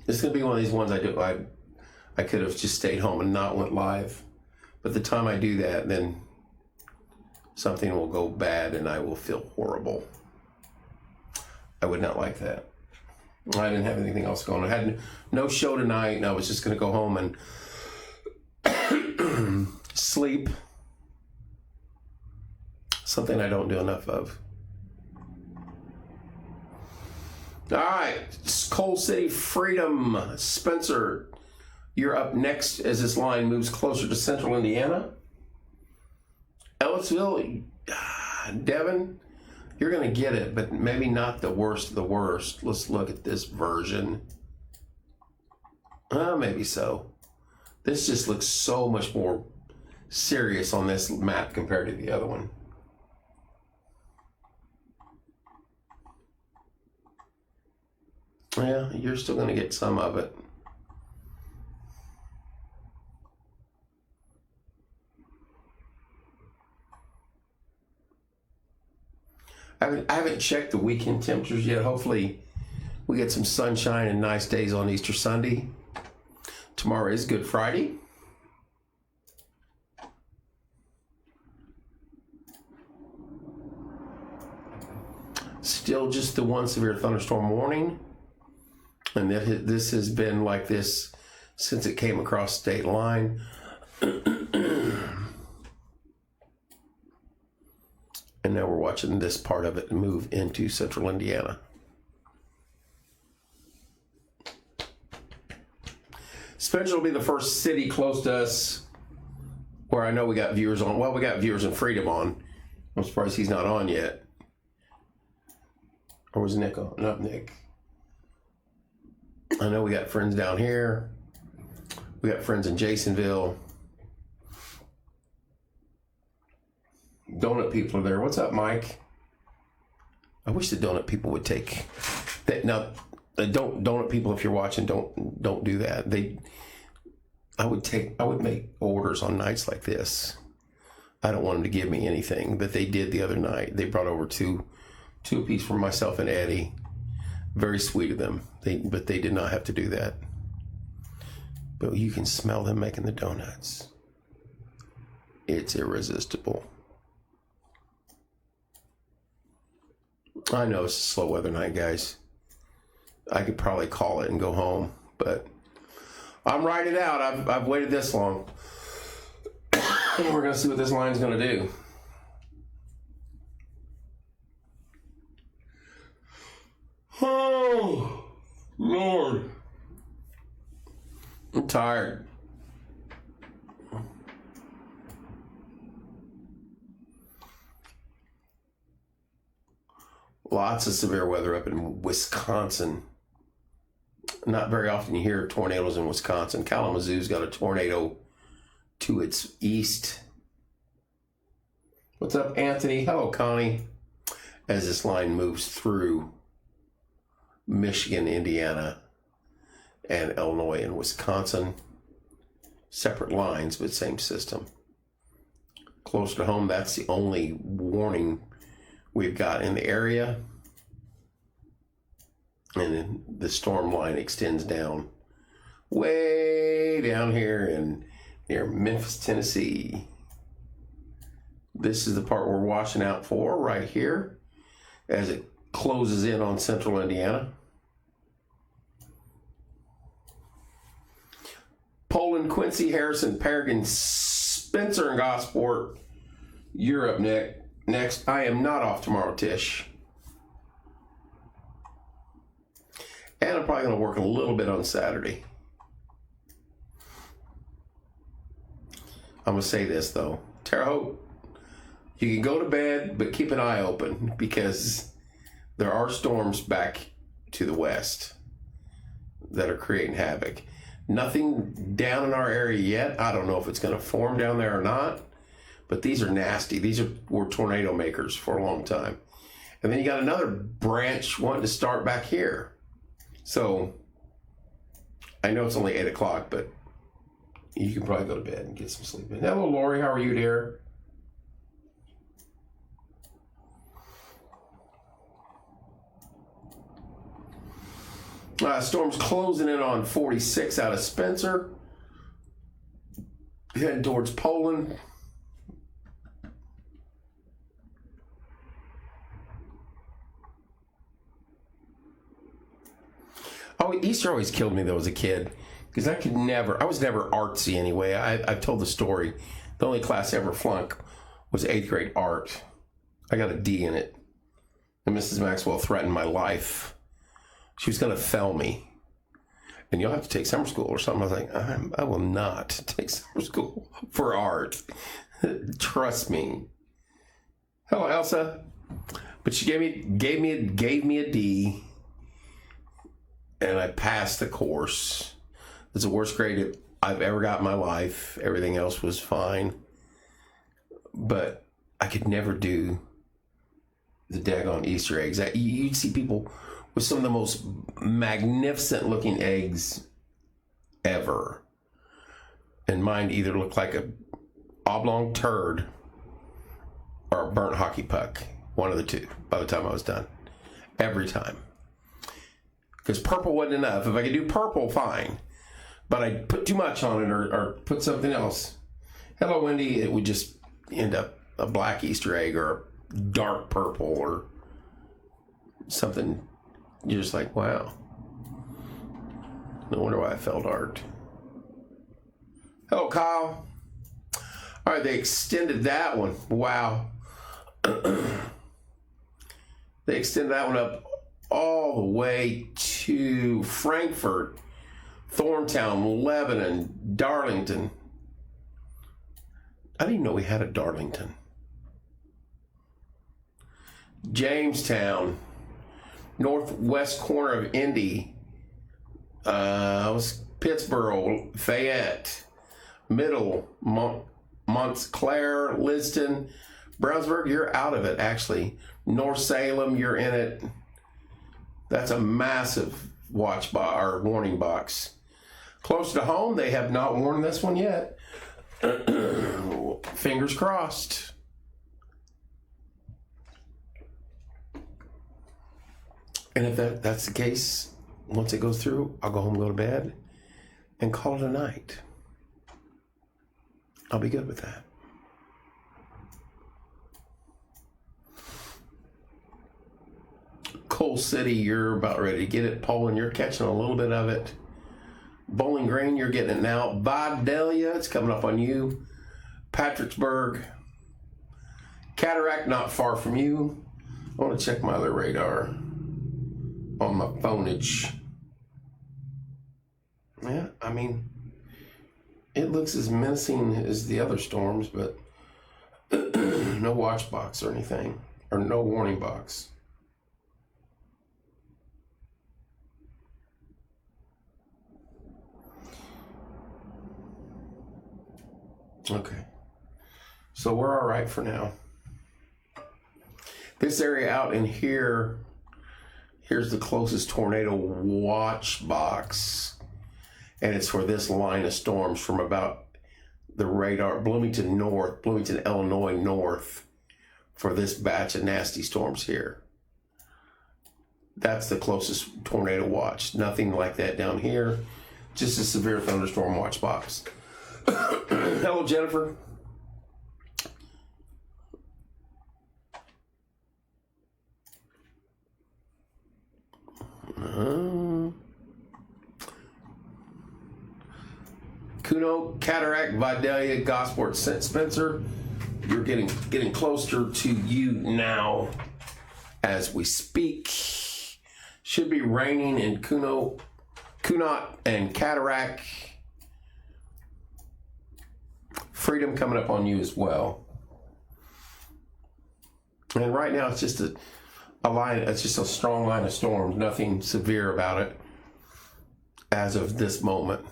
It's going to be one of these ones I could have just stayed home and not went live. But the time I do that, then something will go bad and I will feel horrible. I would not like that. I didn't have anything else going. I had no show tonight, and I was just going to go home and sleep. Something I don't do enough of. All right, Coal City Freedom. Spencer, you're up next as this line moves closer to central Indiana. Ellisville, Devin, you're going to get it, but maybe not the worst of the worst. Let's look at this version. Maybe so. This just looks so much more serious on this map compared to the other one. Yeah, you're still going to get some of it. I haven't checked the weekend temperatures yet. Hopefully we get some sunshine and nice days on Easter Sunday. Tomorrow is Good Friday. Still just the one severe thunderstorm warning. And this has been like this since it came across state line. And now we're watching this part of it move into central Indiana. Spencer will be the first city close to us where I know we got viewers on. Well, we got viewers in Freedom on. I'm surprised he's not on yet. Or was Nick on? Not Nick. I know we got friends down here. We got friends in Jasonville. Donut people are there. What's up, Mike? I wish the donut people would take that. Now, donut people, if you're watching, don't do that. I would make orders on nights like this. I don't want them to give me anything, but they did the other night. They brought over two apiece for myself and Eddie. Very sweet of them. But they did not have to do that. But you can smell them making the donuts. It's irresistible. I know it's a slow weather night, guys. I could probably call it and go home, but I'm riding it out. I've waited this long. We're going to see what this line's going to do. Oh, Lord. I'm tired. Lots of severe weather up in Wisconsin. Not very often you hear tornadoes in Wisconsin. Kalamazoo's got a tornado to its east. What's up, Anthony? Hello, Connie. As this line moves through Michigan, Indiana, and Illinois and Wisconsin. Separate lines, but same system. Closer to home, that's the only warning we've got in the area. And then the storm line extends down way down here in near Memphis, Tennessee. This is the part we're watching out for right here as it closes in on central Indiana. Poland, Quincy, Harrison, Paragon, Spencer, and Gosport. You're up next. I am not off tomorrow, Tish. And probably going to work a little bit on Saturday. I'm going to say this, though. Terre Haute, you can go to bed, but keep an eye open because there are storms back to the west that are creating havoc. Nothing down in our area yet. I don't know if it's going to form down there or not, but these are nasty. Were tornado makers for a long time. And then you got another branch wanting to start back here. So I know it's only 8 o'clock, but you can probably go to bed and get some sleep in. Hello, Lori. How are you, dear? Storm's closing in on 46 out of Spencer. Heading towards Poland. Oh, Easter always killed me though as a kid. Because I was never artsy anyway. I've told the story. The only class I ever flunked was 8th grade art. I got a D in it. And Mrs. Maxwell threatened my life. She was going to fell me. And you'll have to take summer school or something. I was like, I will not take summer school for art. Trust me. Hello, Elsa. But she gave me a D. And I passed the course. It's the worst grade I've ever got in my life. Everything else was fine. But I could never do the daggone Easter eggs. You'd see people with some of the most magnificent looking eggs ever. And mine either looked like a oblong turd or a burnt hockey puck. One of the two by the time I was done. Every time. Because purple wasn't enough. If I could do purple, fine. But I'd put too much on it or put something else. Hello, Wendy. It would just end up a black Easter egg or a dark purple or something. You're just like, wow. No wonder why I failed art. Hello, Kyle. All right, they extended that one. Wow. They extended that one up all the way to Frankfurt, Thorntown, Lebanon, Darlington. I didn't even know we had a Darlington. Jamestown, northwest corner of Indy, Pittsburgh, Fayette, Middle, Montclair, Liston, Brownsburg. You're out of it, actually. North Salem, you're in it. That's a massive warning box. Close to home, they have not warned this one yet. Fingers crossed. And if that's the case, once it goes through, I'll go home, go to bed, and call it a night. I'll be good with that. Coal City, you're about ready to get it. Poland, you're catching a little bit of it. Bowling Green, you're getting it now. Vidalia, it's coming up on you. Patricksburg. Cataract, not far from you. I want to check my other radar on my phoneage. Yeah, I mean, it looks as menacing as the other storms, but no watch box or anything, or no warning box. Okay, so we're all right for now. This area out in here, here's the closest tornado watch box, and it's for this line of storms from about the radar, Bloomington, Illinois north, for this batch of nasty storms here. That's the closest tornado watch. Nothing like that down here, just a severe thunderstorm watch box. Hello, Jennifer. Kuno, Cataract, Vidalia, Gosport, St. Spencer. You're getting closer to you now as we speak. Should be raining in Kunot and Cataract. Freedom coming up on you as well. And right now it's just a line. It's just a strong line of storms. Nothing severe about it as of this moment.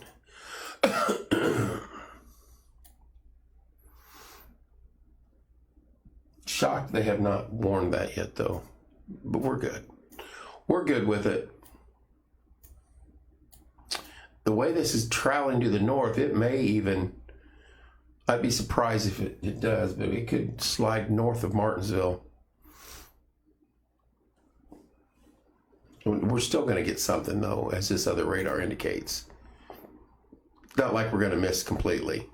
Shocked they have not warned that yet, though. But we're good. We're good with it. The way this is traveling to the north, it may even... I'd be surprised if it does, but it could slide north of Martinsville. We're still going to get something, though, as this other radar indicates. Not like we're going to miss completely.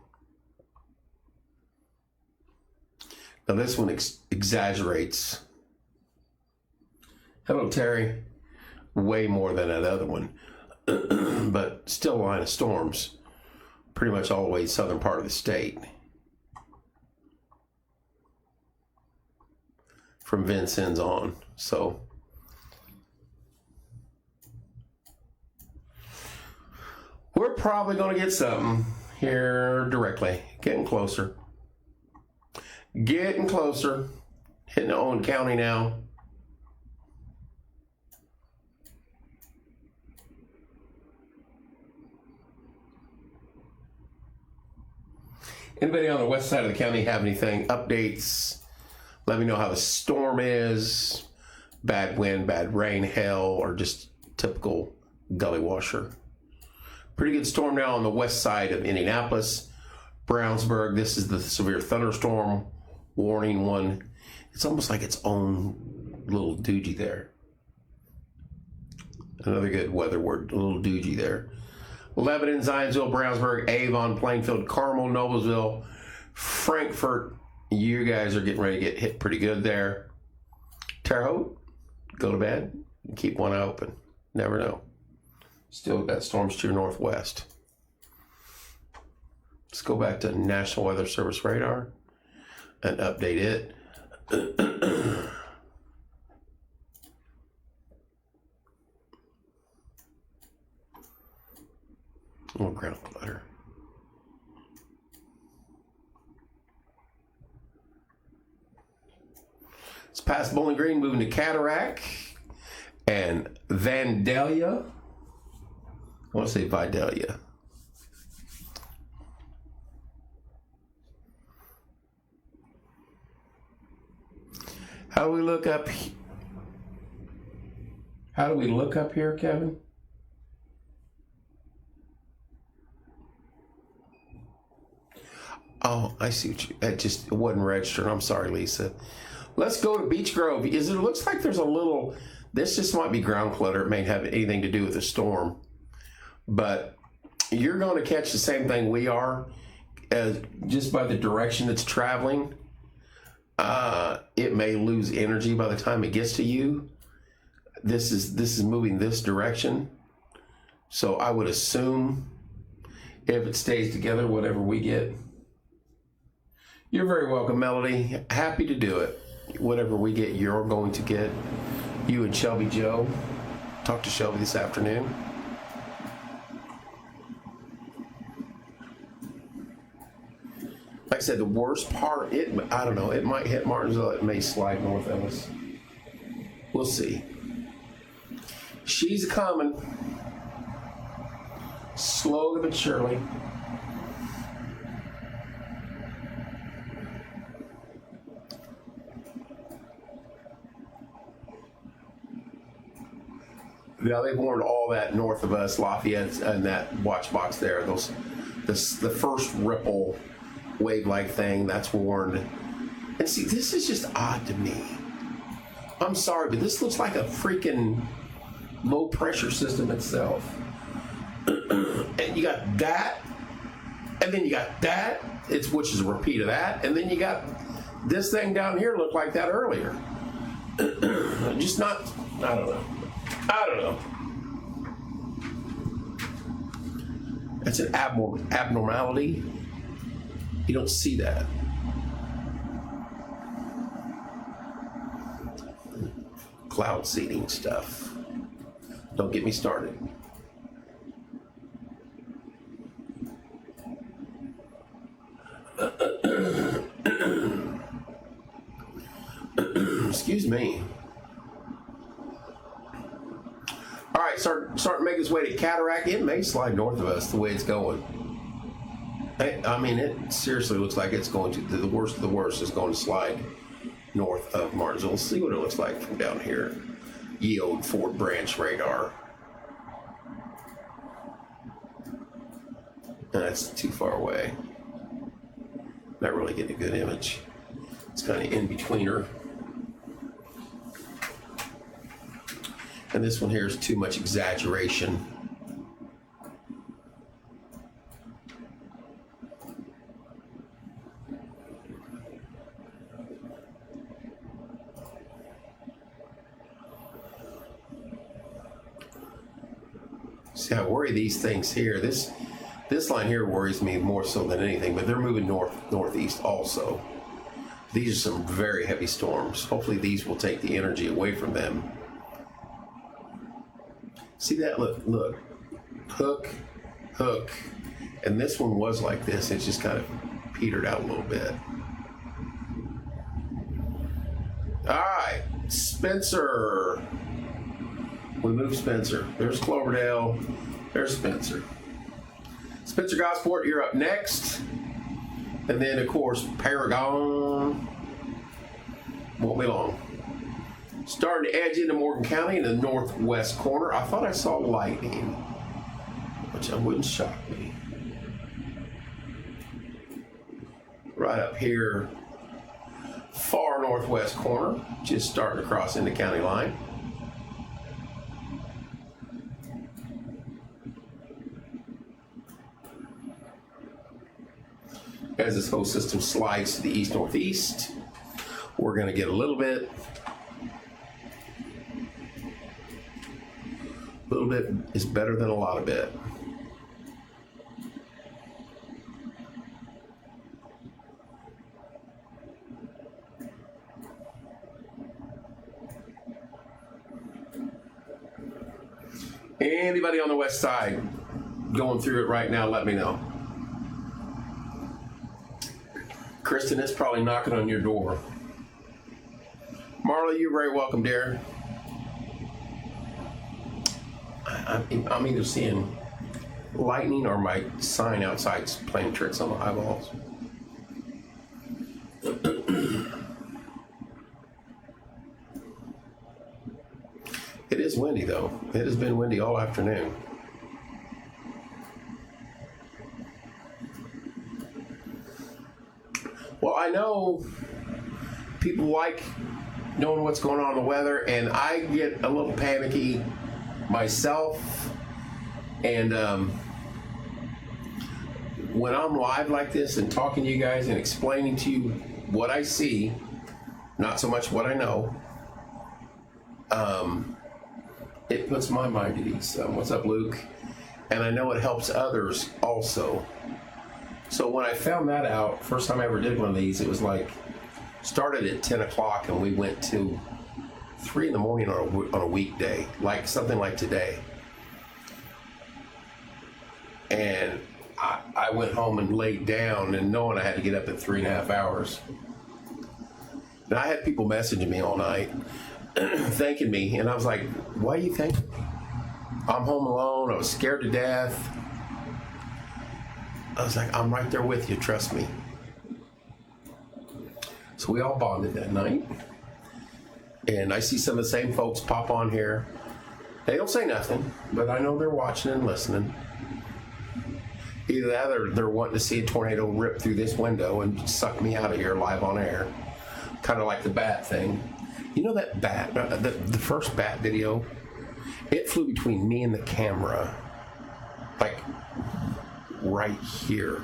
Now, this one exaggerates. Hello, Terry. Way more than that other one. But still a line of storms. Pretty much all the way southern part of the state. From Vincennes on. So... we're probably going to get something here directly. Getting closer. Getting closer. Hitting Owen County now. Anybody on the west side of the county have anything? Updates? Let me know how the storm is. Bad wind, bad rain, hail, or just typical gully washer. Pretty good storm now on the west side of Indianapolis. Brownsburg, this is the severe thunderstorm warning one. It's almost like its own little doogie there. Another good weather word, a little doogie there. Lebanon, Zionsville, Brownsburg, Avon, Plainfield, Carmel, Noblesville, Frankfort. You guys are getting ready to get hit pretty good there. Terre Haute, go to bed. Keep one eye open. Never know. Still got storms to your northwest. Let's go back to National Weather Service radar and update it. Oh, ground clutter. It's past Bowling Green, moving to Cataract and Vandalia. I want to say Vidalia. How do we look up? How do we look up here, Kevin? Oh, I see what you, it wasn't registered. I'm sorry, Lisa. Let's go to Beech Grove because it looks like there's a little, this just might be ground clutter. It may have anything to do with the storm. But you're going to catch the same thing we are, as just by the direction it's traveling. It may lose energy by the time it gets to you. This is moving this direction, so I would assume if it stays together, whatever we get. You're very welcome, Melody. Happy to do it. Whatever we get, you're going to get. You and Shelby Joe. Talk to Shelby this afternoon. Like I said, the worst part, I don't know, it might hit Martinsville, it may slide north of us. We'll see. She's coming. Slowly but surely. Now they've warned all that north of us, Lafayette and that watch box there. The first ripple wave-like thing, that's warned. And see, this is just odd to me. I'm sorry, but this looks like a freaking low-pressure system itself. And you got that, and then you got that, which is a repeat of that, and then you got this thing down here looked like that earlier. Just not, I don't know. That's an abnormality. You don't see that. Cloud seeding stuff. Don't get me started. Excuse me. All right, start making its way to Cataract. It may slide north of us the way it's going. I mean, it seriously looks like it's going to, the worst of the worst is going to slide north of Martinsville. Let's see what it looks like from down here. Ye old Fort Branch radar. That's too far away. Not really getting a good image. It's kind of in betweener. And this one here is too much exaggeration. See, I worry these things here. This line here worries me more so than anything, but they're moving northeast also. These are some very heavy storms. Hopefully these will take the energy away from them. See that? Look. Hook. And this one was like this. It's just kind of petered out a little bit. All right, Spencer. We moved Spencer. There's Cloverdale. There's Spencer. Spencer Gosport, you're up next. And then, of course, Paragon. Won't be long. Starting to edge into Morgan County in the northwest corner. I thought I saw lightning, which wouldn't shock me. Right up here, far northwest corner, just starting to cross into county line. As this whole system slides to the east-northeast, we're going to get a little bit. A little bit is better than a lot of bit. Anybody on the west side going through it right now, let me know. Kristen, it's probably knocking on your door. Marla, you're very welcome, dear. I'm either seeing lightning or my sign outside's playing tricks on the eyeballs. It is windy, though. It has been windy all afternoon. Well, I know people like knowing what's going on in the weather, and I get a little panicky myself. And when I'm live like this and talking to you guys and explaining to you what I see, not so much what I know, it puts my mind at ease. What's up, Luke? And I know it helps others also. So when I found that out, first time I ever did one of these, it was like, started at 10 o'clock and we went to 3 in the morning on a weekday, like something like today. And I went home and laid down and knowing I had to get up in 3.5 hours. And I had people messaging me all night, thanking me. And I was like, why do you thank me? I'm home alone. I was scared to death. I was like, I'm right there with you. Trust me. So we all bonded that night. And I see some of the same folks pop on here. They don't say nothing, but I know they're watching and listening. Either that or they're wanting to see a tornado rip through this window and suck me out of here live on air. Kind of like the bat thing. You know that bat, the first bat video? It flew between me and the camera. Like, right here.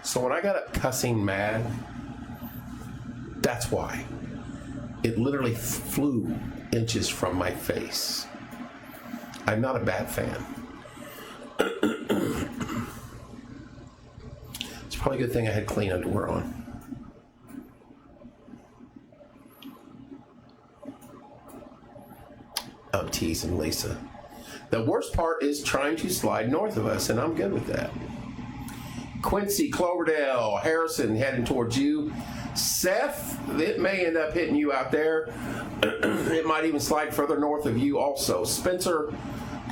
So when I got up cussing mad, that's why. It literally flew inches from my face. I'm not a bat fan. It's probably a good thing I had clean underwear on. teasing, Lisa. The worst part is trying to slide north of us, and I'm good with that. Quincy, Cloverdale, Harrison heading towards you. Seth, it may end up hitting you out there. It might even slide further north of you also. Spencer,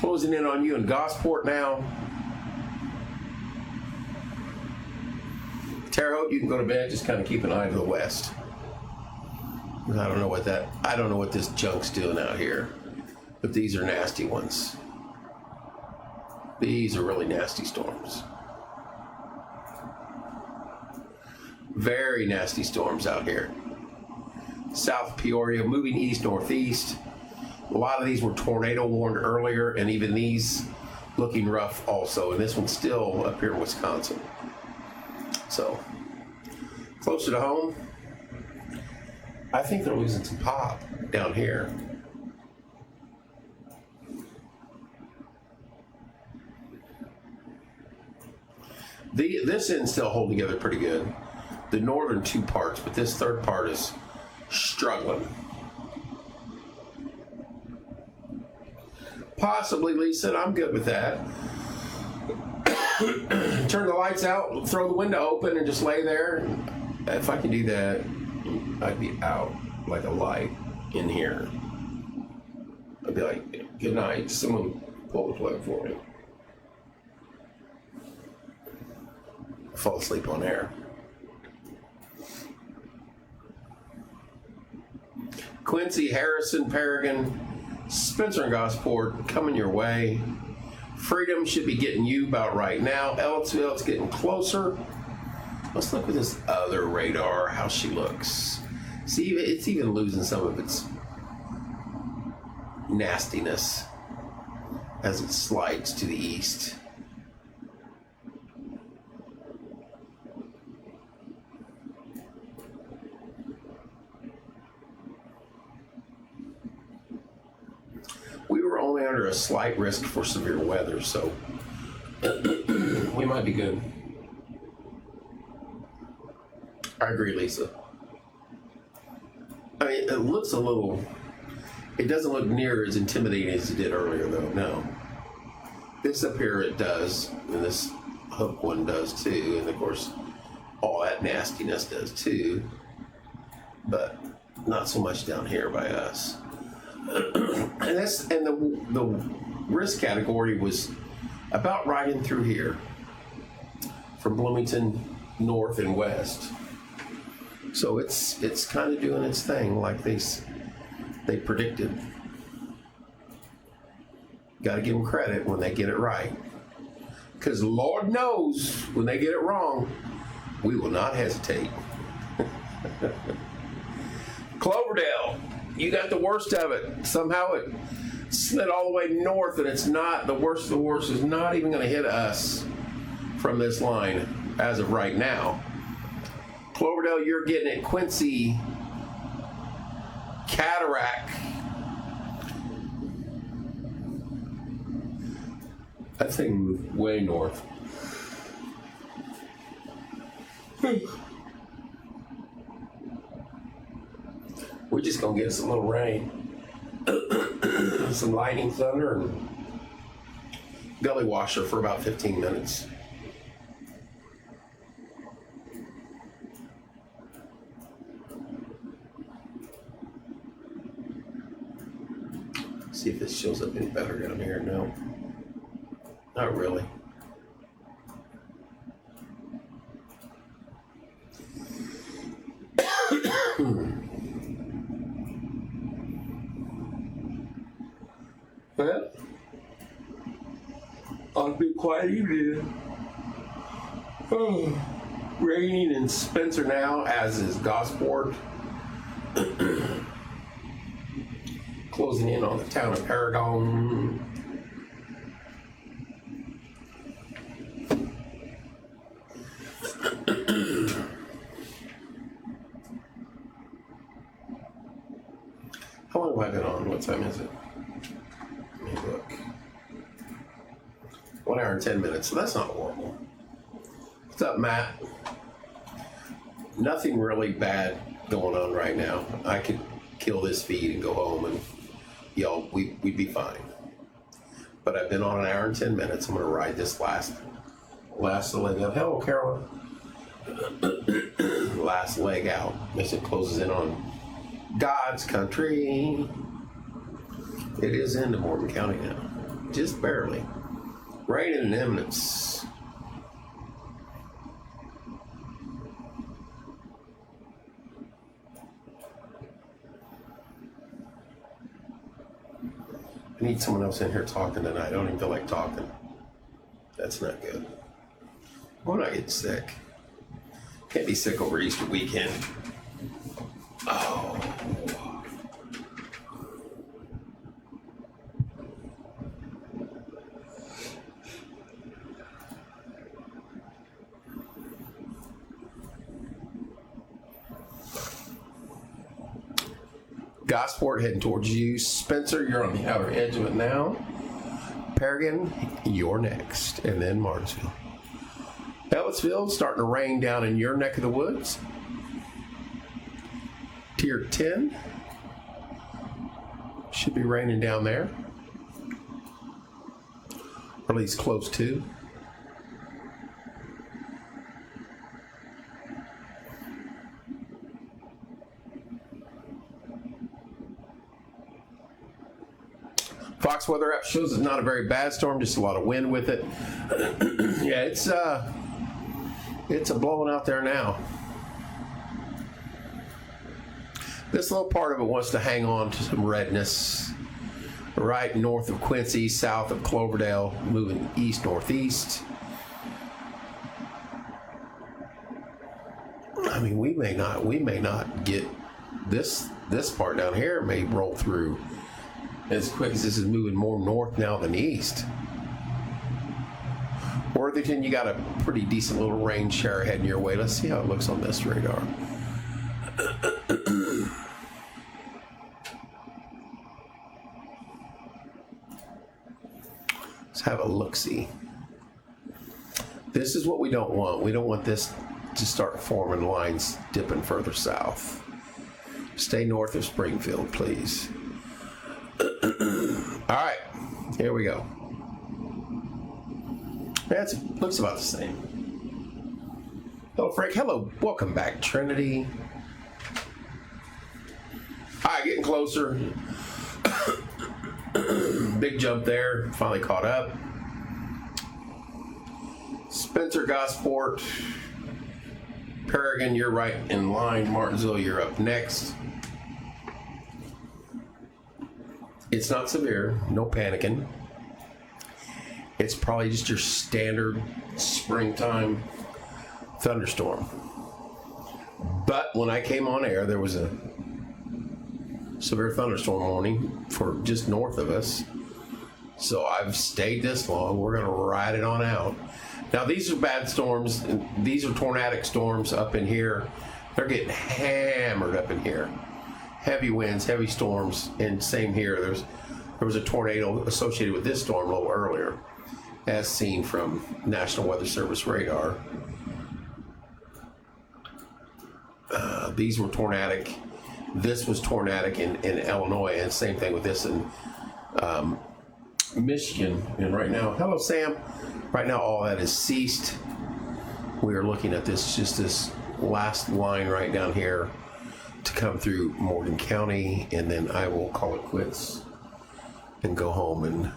closing in on you in Gosport now. Terre Haute, you can go to bed. Just kind of keep an eye to the west. I don't know what this junk's doing out here, but these are nasty ones. These are really nasty storms. Very nasty storms out here. South Peoria, moving east-northeast. A lot of these were tornado warned earlier, and even these looking rough also. And this one's still up here in Wisconsin. So, closer to home, I think they're losing some pop down here. This end's still holding together pretty good. The northern two parts, but this third part is struggling. Possibly, Lisa, I'm good with that. Turn the lights out, throw the window open, and just lay there. If I can do that, I'd be out like a light in here. I'd be like, good night, someone pull the plug for me. Fall asleep on air. Quincy, Harrison, Paragon, Spencer, and Gosport coming your way. Freedom should be getting you about right now. Ellettsville, it's getting closer. Let's look at this other radar, how she looks. See, it's even losing some of its nastiness as it slides to the east. We were only under a slight risk for severe weather, so we might be good. I agree, Lisa. I mean, it looks a little, it doesn't look near as intimidating as it did earlier, though. No. This up here, it does, and this hook one does too, and of course, all that nastiness does too, but not so much down here by us. And the risk category was about right in through here, from Bloomington north and west. So it's kind of doing its thing like they predicted. Got to give them credit when they get it right, because Lord knows when they get it wrong, we will not hesitate. Cloverdale, you got the worst of it. Somehow it slid all the way north, and it's not, the worst of the worst is not even going to hit us from this line as of right now. Cloverdale, you're getting it. Quincy, Cataract. That thing moved way north. We're just going to get some little rain. Some lightning, thunder, and gully washer for about 15 minutes. See if this shows up any better down here. No, not really. Well, I'll be quiet evening. Raining in Spencer now, as is Gosport. Closing in on the town of Paragon. How long have I been on? What time is it? Let me look. 1 hour and 10 minutes, so that's not horrible. What's up, Matt? Nothing really bad going on right now. I could kill this feed and go home and y'all, we'd be fine. But I've been on an hour and 10 minutes. I'm going to ride this last leg out. Hello, Carolyn. Last leg out as it closes in on God's country. It is into Morgan County now. Just barely. Rain in imminence. I need someone else in here talking tonight. I don't even feel like talking. That's not good. Why not get sick? Can't be sick over Easter weekend. Oh. Gosport heading towards you. Spencer, you're on the outer edge of it now. Paragon, you're next. And then Martinsville. Ellisville, starting to rain down in your neck of the woods. Tier 10. Should be raining down there. Or at least close to. Fox weather app shows it's not a very bad storm, just a lot of wind with it. Yeah, it's a blowing out there now. This little part of it wants to hang on to some redness. Right north of Quincy, south of Cloverdale, moving east-northeast. I mean, we may not get this part down here may roll through as quick as this is moving more north now than east. Worthington, you got a pretty decent little rain shower heading your way. Let's see how it looks on this radar. Let's have a look-see. This is what we don't want. We don't want this to start forming lines dipping further south. Stay north of Springfield, please. All right, here we go. That looks about the same. Hello, Frank. Hello. Welcome back, Trinity. All right, getting closer. Big jump there. Finally caught up. Spencer, Gosport. Paragon, you're right in line. Martinsville, you're up next. It's not severe, no panicking. It's probably just your standard springtime thunderstorm. But when I came on air, there was a severe thunderstorm warning for just north of us. So I've stayed this long. We're going to ride it on out. Now, these are bad storms. These are tornadic storms up in here. They're getting hammered up in here. Heavy winds, heavy storms, and same here. There was a tornado associated with this storm a little earlier, as seen from National Weather Service radar. These were tornadic. This was tornadic in Illinois, and same thing with this in Michigan. And right now, hello Sam. Right now, all that is ceased. We are looking at this last line right down here to come through Morgan County, and then I will call it quits and go home and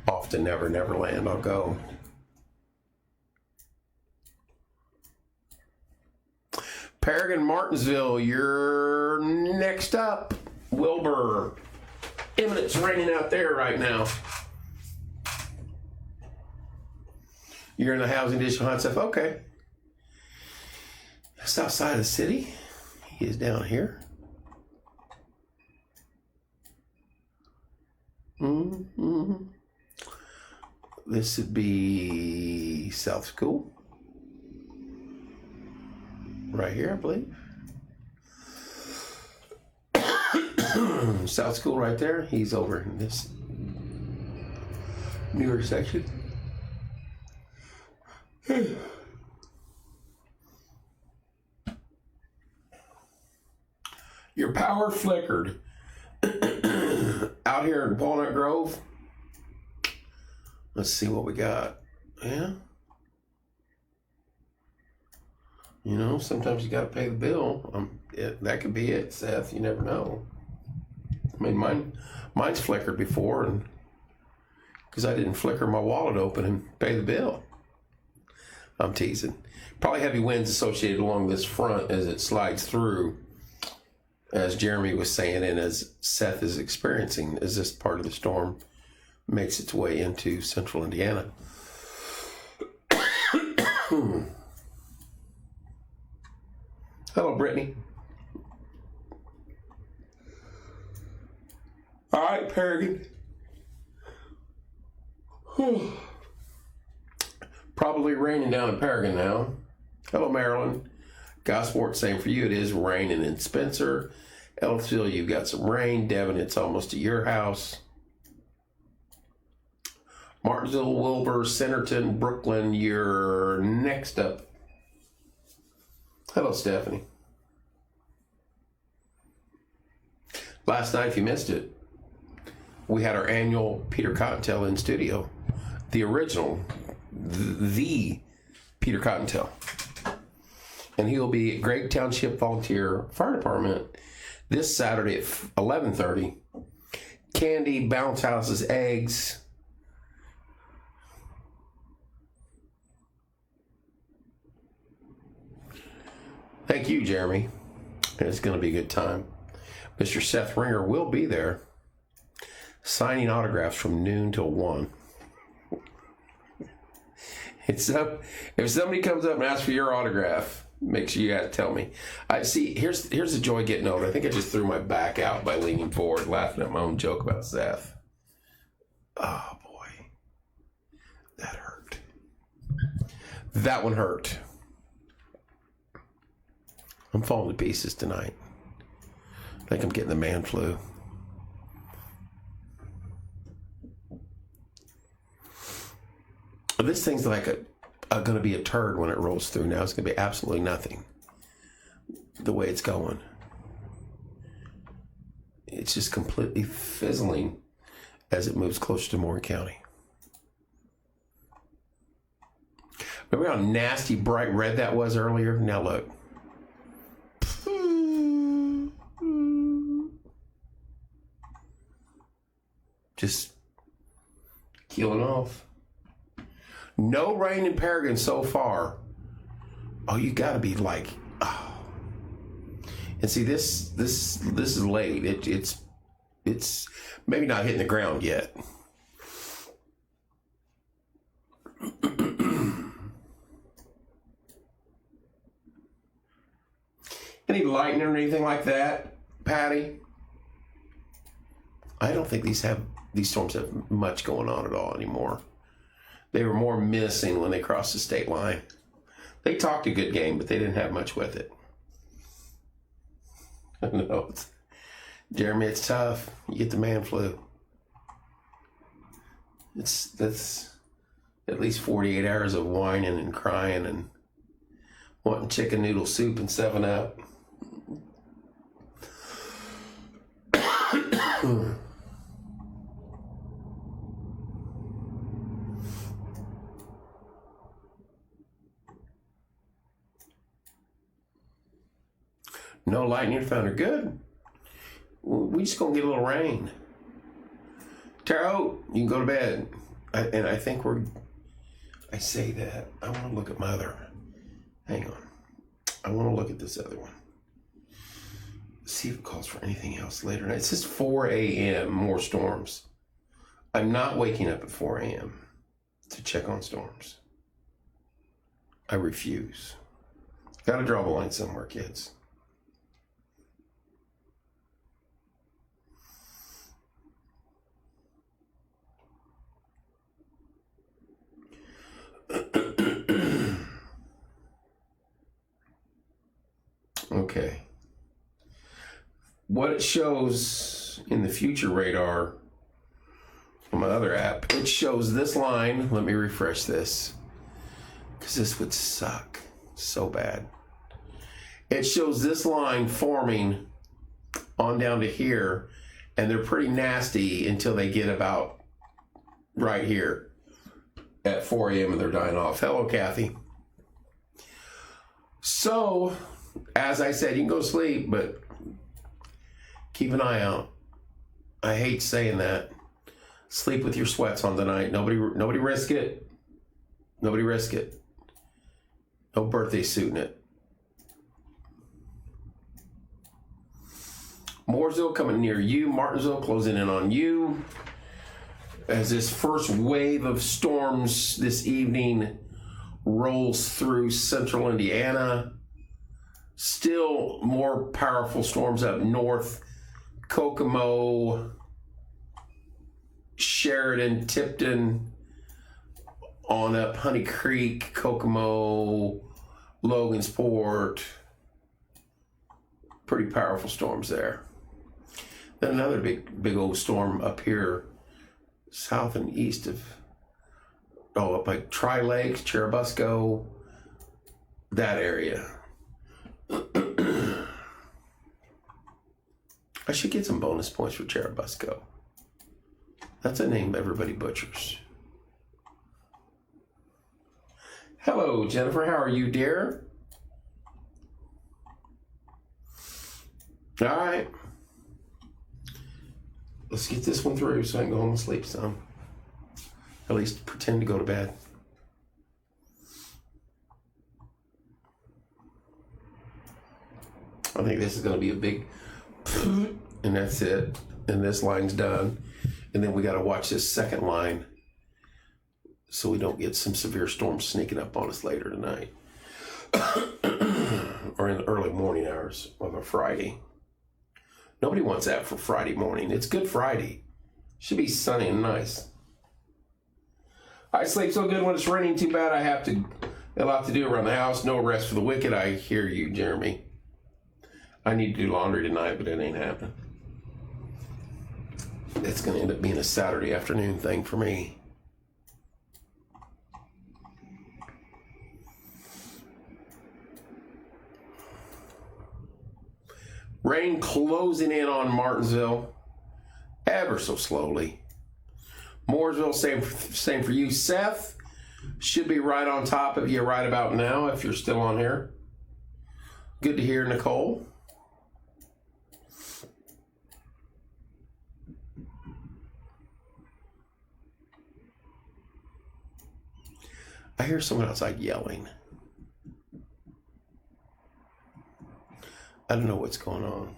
off to Never Never Land I'll go. Paragon, Martinsville, you're next up. Wilbur, imminent raining out there right now. You're in the housing district, hot stuff. Okay. That's outside of the city. He is down here. Mm-hmm. This would be South School. Right here, I believe. South School right there. He's over in this newer section. Your power flickered. Out here in Walnut Grove. Let's see what we got. Yeah. You know, sometimes you got to pay the bill. That could be it, Seth. You never know. I mean, mine's flickered before, and because I didn't flicker my wallet open and pay the bill. I'm teasing. Probably heavy winds associated along this front as it slides through, as Jeremy was saying, and as Seth is experiencing, as this part of the storm makes its way into central Indiana. Hello, Brittany. All right, Paragon. Probably raining down in Paragon now. Hello, Maryland. Gosport, same for you. It is raining in Spencer. Ellisville, you've got some rain. Devin, it's almost to your house. Martinsville, Wilbur, Centerton, Brooklyn, you're next up. Hello, Stephanie. Last night, if you missed it, we had our annual Peter Cottontail in studio. The original, the Peter Cottontail. And he'll be at Gregg Township Volunteer Fire Department this Saturday at 11:30. Candy, bounce houses, eggs. Thank you, Jeremy. It's going to be a good time. Mr. Seth Ringer will be there signing autographs from noon till 1. If somebody comes up and asks for your autograph, make sure you guys tell me. I see. Here's the joy getting old. I think I just threw my back out by leaning forward, laughing at my own joke about Seth. Oh boy, that hurt. That one hurt. I'm falling to pieces tonight. I think I'm getting the man flu. This thing's like going to be a turd when it rolls through. Now it's going to be absolutely nothing. The way it's going. It's just completely fizzling as it moves closer to Morgan County. Remember how nasty bright red that was earlier? Now look. Just keeling off. No rain in Paragon so far. Oh, you got to be like, oh. And see, this is late. It's maybe not hitting the ground yet. Any lightning or anything like that, Patty? I don't think these storms have much going on at all anymore. They were more missing when they crossed the state line. They talked a good game, but they didn't have much with it. No, Jeremy, it's tough. You get the man flu. That's at least 48 hours of whining and crying and wanting chicken noodle soup and 7-Up. No lightning thunder. Good. We just gonna get a little rain. Terre Haute, you can go to bed. I think I say that. I want to look at my other. Hang on. I want to look at this other one. See if it calls for anything else later. It says 4 a.m. more storms. I'm not waking up at 4 a.m. to check on storms. I refuse. Gotta draw the line somewhere, kids. Okay. What it shows in the future radar on my other app, it shows this line. Let me refresh this because this would suck so bad. It shows this line forming on down to here, and they're pretty nasty until they get about right here at 4 a.m. and they're dying off. Hello, Kathy. So, as I said, you can go to sleep, but keep an eye out. I hate saying that. Sleep with your sweats on tonight. Nobody risk it. Nobody risk it. No birthday suit in it. Mooresville coming near you. Martinsville closing in on you. As this first wave of storms this evening rolls through central Indiana. Still more powerful storms up north. Kokomo, Sheridan, Tipton, on up Honey Creek, Kokomo, Logansport. Pretty powerful storms there. Then another big old storm up here, south and east of, up like Tri-Lakes, Churubusco, that area. I should get some bonus points for Churubusco. That's a name everybody butchers. Hello, Jennifer. How are you, dear? All right. Let's get this one through so I can go home and sleep some. At least pretend to go to bed. I think this is going to be a big, and that's it. And this line's done. And then we got to watch this second line so we don't get some severe storms sneaking up on us later tonight. Or in the early morning hours of a Friday. Nobody wants that for Friday morning. It's Good Friday. Should be sunny and nice. I sleep so good when it's raining. Too bad I have a lot to do around the house. No rest for the wicked. I hear you, Jeremy. I need to do laundry tonight, but it ain't happening. It's going to end up being a Saturday afternoon thing for me. Rain closing in on Martinsville, ever so slowly. Mooresville, same for you. Seth should be right on top of you right about now if you're still on here. Good to hear, Nicole. I hear someone outside yelling. I don't know what's going on.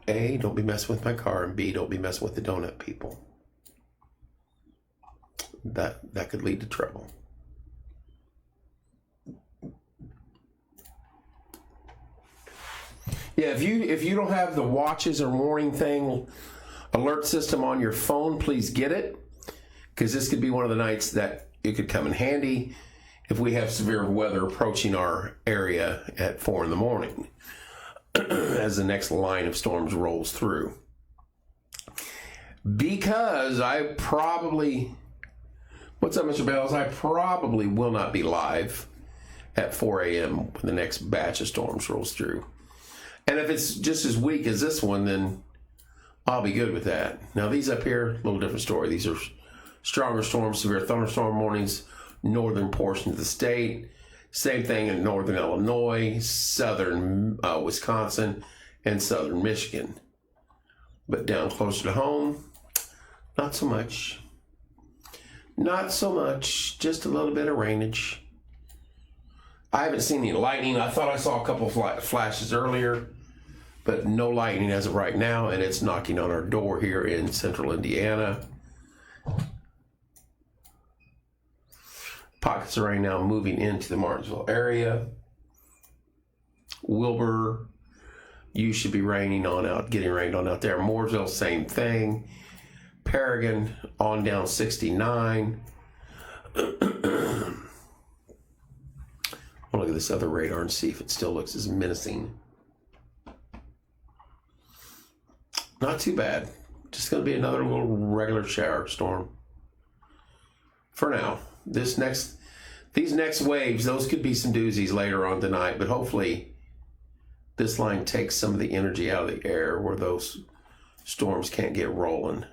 A, don't be messing with my car, and B, don't be messing with the donut people. That could lead to trouble. Yeah, if you don't have the watches or warning thing alert system on your phone, please get it, because this could be one of the nights that it could come in handy if we have severe weather approaching our area at 4 in the morning as the next line of storms rolls through. Because what's up, Mr. Bells? I probably will not be live at 4 a.m. when the next batch of storms rolls through. And if it's just as weak as this one, then I'll be good with that. Now, these up here, a little different story. These are stronger storms, severe thunderstorm warnings, northern portion of the state. Same thing in northern Illinois, southern Wisconsin, and southern Michigan. But down closer to home, not so much. Not so much. Just a little bit of rainage. I haven't seen any lightning. I thought I saw a couple of flashes earlier, but no lightning as of right now, and it's knocking on our door here in central Indiana. Pockets of rain now moving into the Martinsville area. Wilbur, you should be getting rained on out there. Mooresville, same thing. Paragon on down 69. I'll look at this other radar and see if it still looks as menacing. Not too bad. Just going to be another little regular shower storm. For now. These next waves, those could be some doozies later on tonight, but hopefully This line takes some of the energy out of the air where those storms can't get rolling.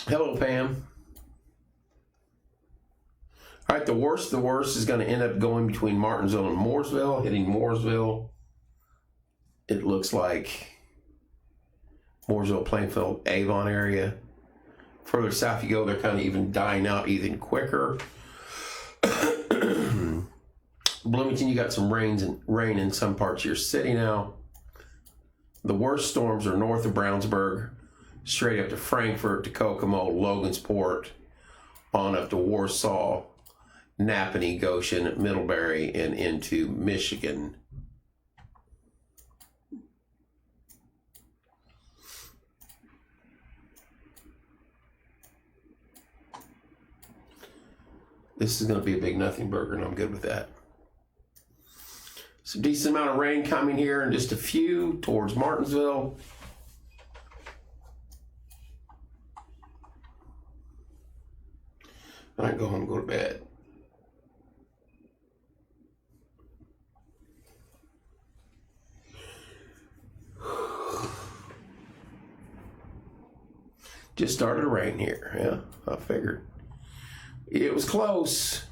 Hello, Pam. All right, the worst is going to end up going between Martinsville and Mooresville, hitting Mooresville. It looks like Mooresville, Plainfield, Avon area. Further south you go, they're kind of even dying out even quicker. Bloomington, you got some rain in some parts of your city now. The worst storms are north of Brownsburg, straight up to Frankfort, to Kokomo, Logansport, on up to Warsaw, Napanee, Goshen, Middlebury, and into Michigan. This is going to be a big nothing burger, and I'm good with that. Some decent amount of rain coming here in just a few towards Martinsville. I can go home and go to bed. Just started to rain here. Yeah, I figured. It was close.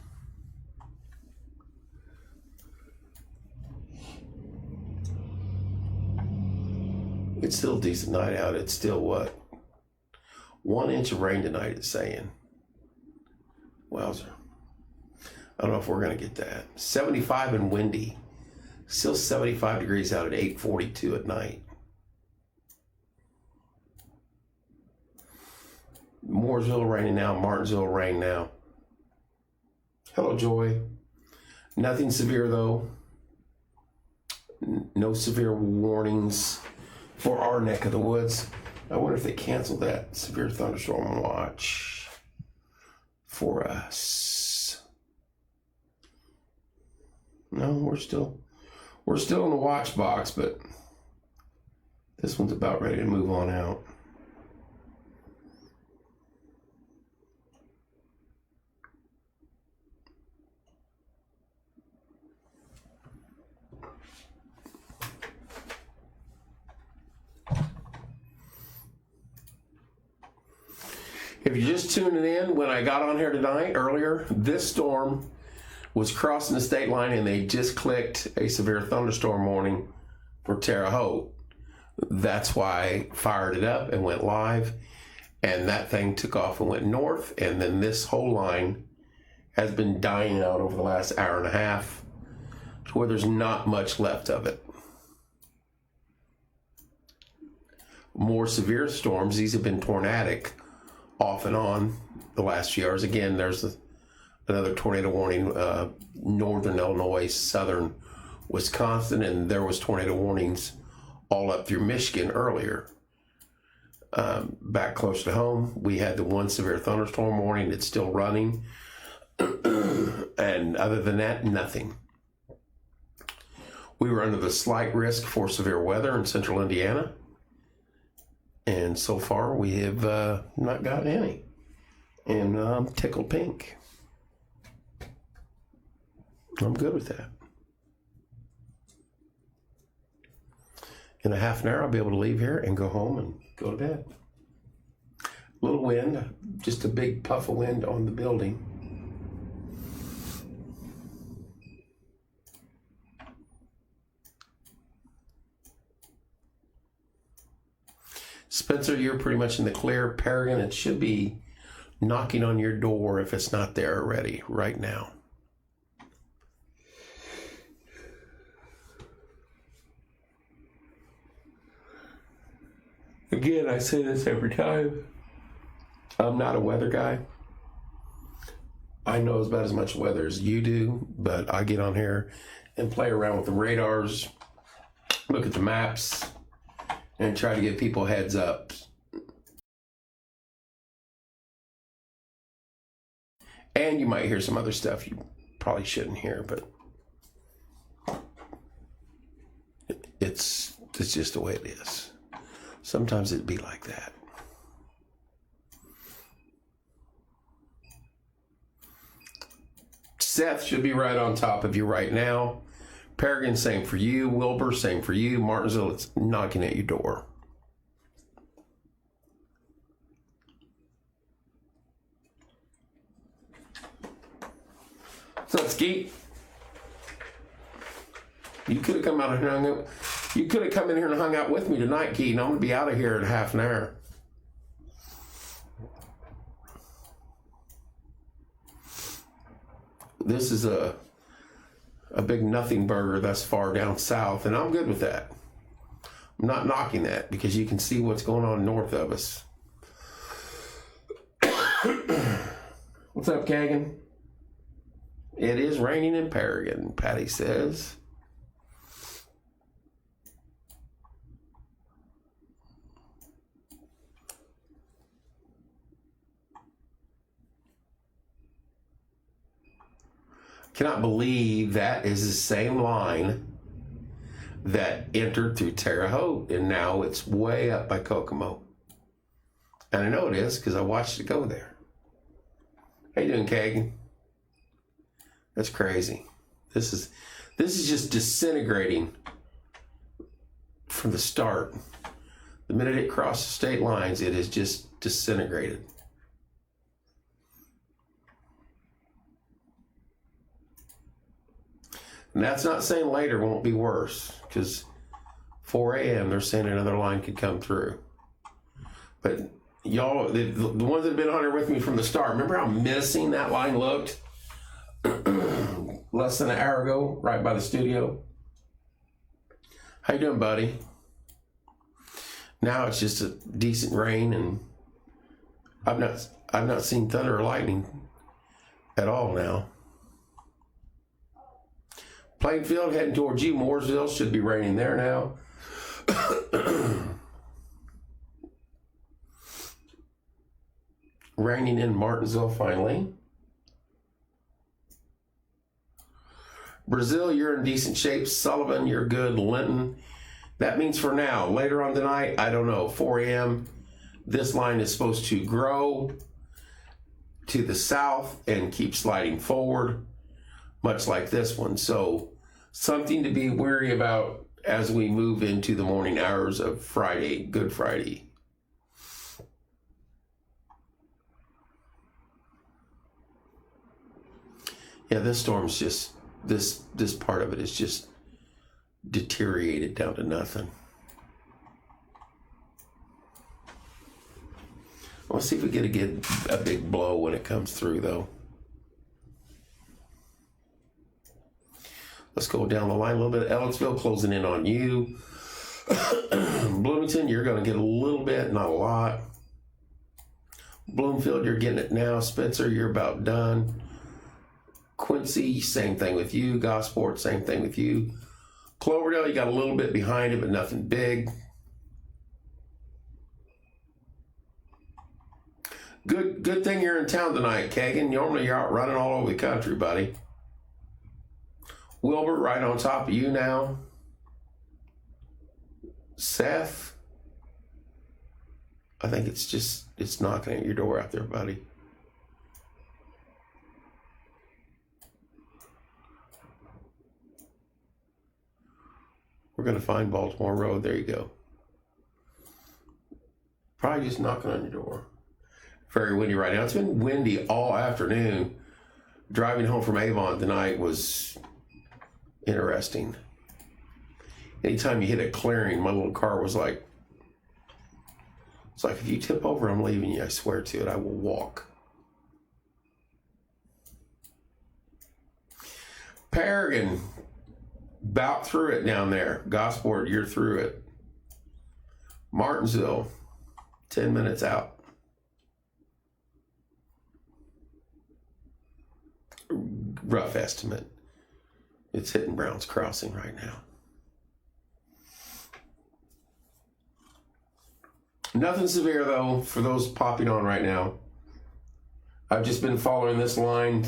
It's still a decent night out. It's still what? 1 inch of rain tonight, it's saying. Wowzer. I don't know if we're going to get that. 75 and windy. Still 75 degrees out at 8:42 at night. Mooresville raining now. Martinsville rain now. Hello, Joy. Nothing severe, though. No severe warnings for our neck of the woods. I wonder if they canceled that severe thunderstorm watch for us. No, we're still in the watch box, but this one's about ready to move on out. If you're just tuning in, when I got on here tonight, earlier, this storm was crossing the state line and they just clicked a severe thunderstorm warning for Terre Haute. That's why I fired it up and went live, and that thing took off and went north, and then this whole line has been dying out over the last hour and a half to where there's not much left of it. More severe storms, these have been tornadic off and on the last few hours. Again, there's another tornado warning, northern Illinois, southern Wisconsin, and there was tornado warnings all up through Michigan earlier. Back close to home, we had the one severe thunderstorm warning. It's still running. And other than that, nothing. We were under the slight risk for severe weather in central Indiana. And so far, we have not gotten any. And I'm tickled pink. I'm good with that. In a half an hour, I'll be able to leave here and go home and go to bed. A little wind, just a big puff of wind on the building. Spencer, you're pretty much in the clear. Paragon, it should be knocking on your door if it's not there already right now. Again, I say this every time. I'm not a weather guy. I know about as much weather as you do, but I get on here and play around with the radars, look at the maps, and try to give people heads up. And you might hear some other stuff you probably shouldn't hear, but it's just the way it is. Sometimes it'd be like that. Seth should be right on top of you right now. Paragon, same for you. Wilbur, same for you. Martinsville, it's knocking at your door. What's up, Skeet? You could have come out and hung out. You could have come in here and hung out with me tonight, Keaton. I'm gonna be out of here in half an hour. This is a big nothing burger that's far down south, and I'm good with that. I'm not knocking that because you can see what's going on north of us. What's up, Kagan? It is raining in Paragon, Patty says. Cannot believe that is the same line that entered through Terre Haute, and now it's way up by Kokomo. And I know it is because I watched it go there. How you doing, Kagan? That's crazy. This is just disintegrating from the start. The minute it crossed the state lines, it is just disintegrated. And that's not saying later won't be worse, because 4 a.m. they're saying another line could come through. But y'all, the ones that have been on here with me from the start, remember how menacing that line looked less than an hour ago, right by the studio? How you doing, buddy? Now it's just a decent rain, and I've not seen thunder or lightning at all now. Plainfield heading towards you. Mooresville should be raining there now. Raining in Martinsville finally. Brazil, you're in decent shape. Sullivan, you're good. Linton, that means for now. Later on tonight, I don't know. 4 a.m. This line is supposed to grow to the south and keep sliding forward, much like this one. So something to be wary about as we move into the morning hours of Friday, Good Friday. Yeah, this storm's just, this part of it is just deteriorated down to nothing. We'll see if we get a big blow when it comes through, though. Let's go down the line a little bit. Ellettsville closing in on you. Bloomington, you're going to get a little bit, not a lot. Bloomfield, you're getting it now. Spencer, you're about done. Quincy, same thing with you. Gosport, same thing with you. Cloverdale, you got a little bit behind it, but nothing big. Good thing you're in town tonight, Kagan. Normally you're out running all over the country, buddy. Wilbur, right on top of you now. Seth, I think it's knocking at your door out there, buddy. We're going to find Baltimore Road. There you go. Probably just knocking on your door. Very windy right now. It's been windy all afternoon. Driving home from Avon tonight was interesting. Anytime you hit a clearing, my little car was like, it's like, if you tip over, I'm leaving you. I swear to it, I will walk. Paragon, about through it down there. Gosport, you're through it. Martinsville, 10 minutes out. Rough estimate. It's hitting Brown's Crossing right now. Nothing severe, though, for those popping on right now. I've just been following this line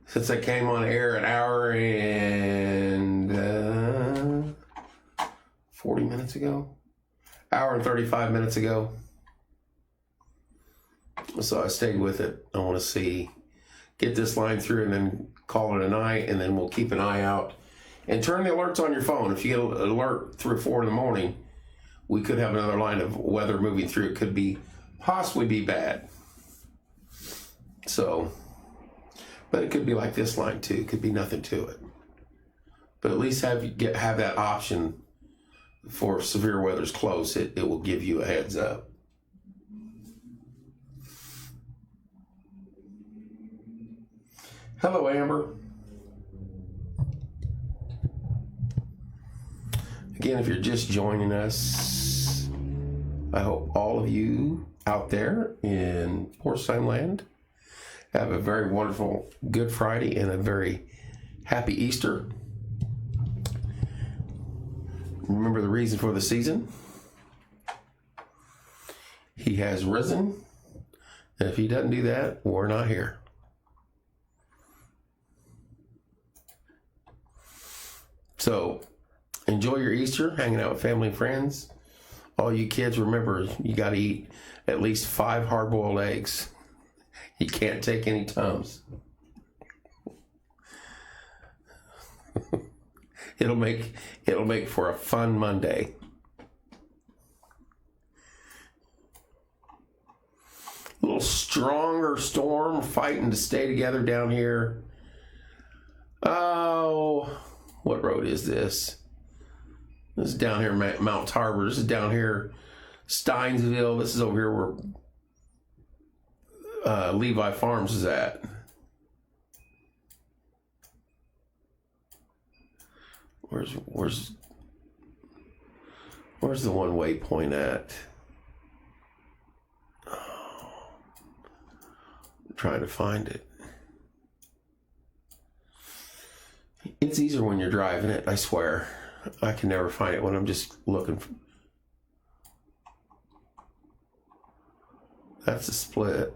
since I came on air an hour and 40 minutes ago. Hour and 35 minutes ago. So I stayed with it. I want to see. get this line through and then call it a night, and then we'll keep an eye out. And turn the alerts on your phone. If you get an alert 3 or 4 in the morning, we could have another line of weather moving through. It could possibly be bad. So, but it could be like this line too. It could be nothing to it. But at least have that option for severe weather's close. It will give you a heads up. Hello, Amber. Again, if you're just joining us, I hope all of you out there in Porcine Land have a very wonderful Good Friday and a very happy Easter. Remember the reason for the season. He has risen, and if he doesn't do that, we're not here. So, enjoy your Easter, hanging out with family and friends. All you kids, remember, you got to eat at least 5 hard-boiled eggs. You can't take any Tums. It'll make for a fun Monday. A little stronger storm fighting to stay together down here. Oh, what road is this? This is down here, Mount Harbor. This is down here, Steinsville. This is over here where Levi Farms is at. Where's the one-way point at? Oh, I'm trying to find it. It's easier when you're driving it, I swear. I can never find it when I'm just looking for... That's a split.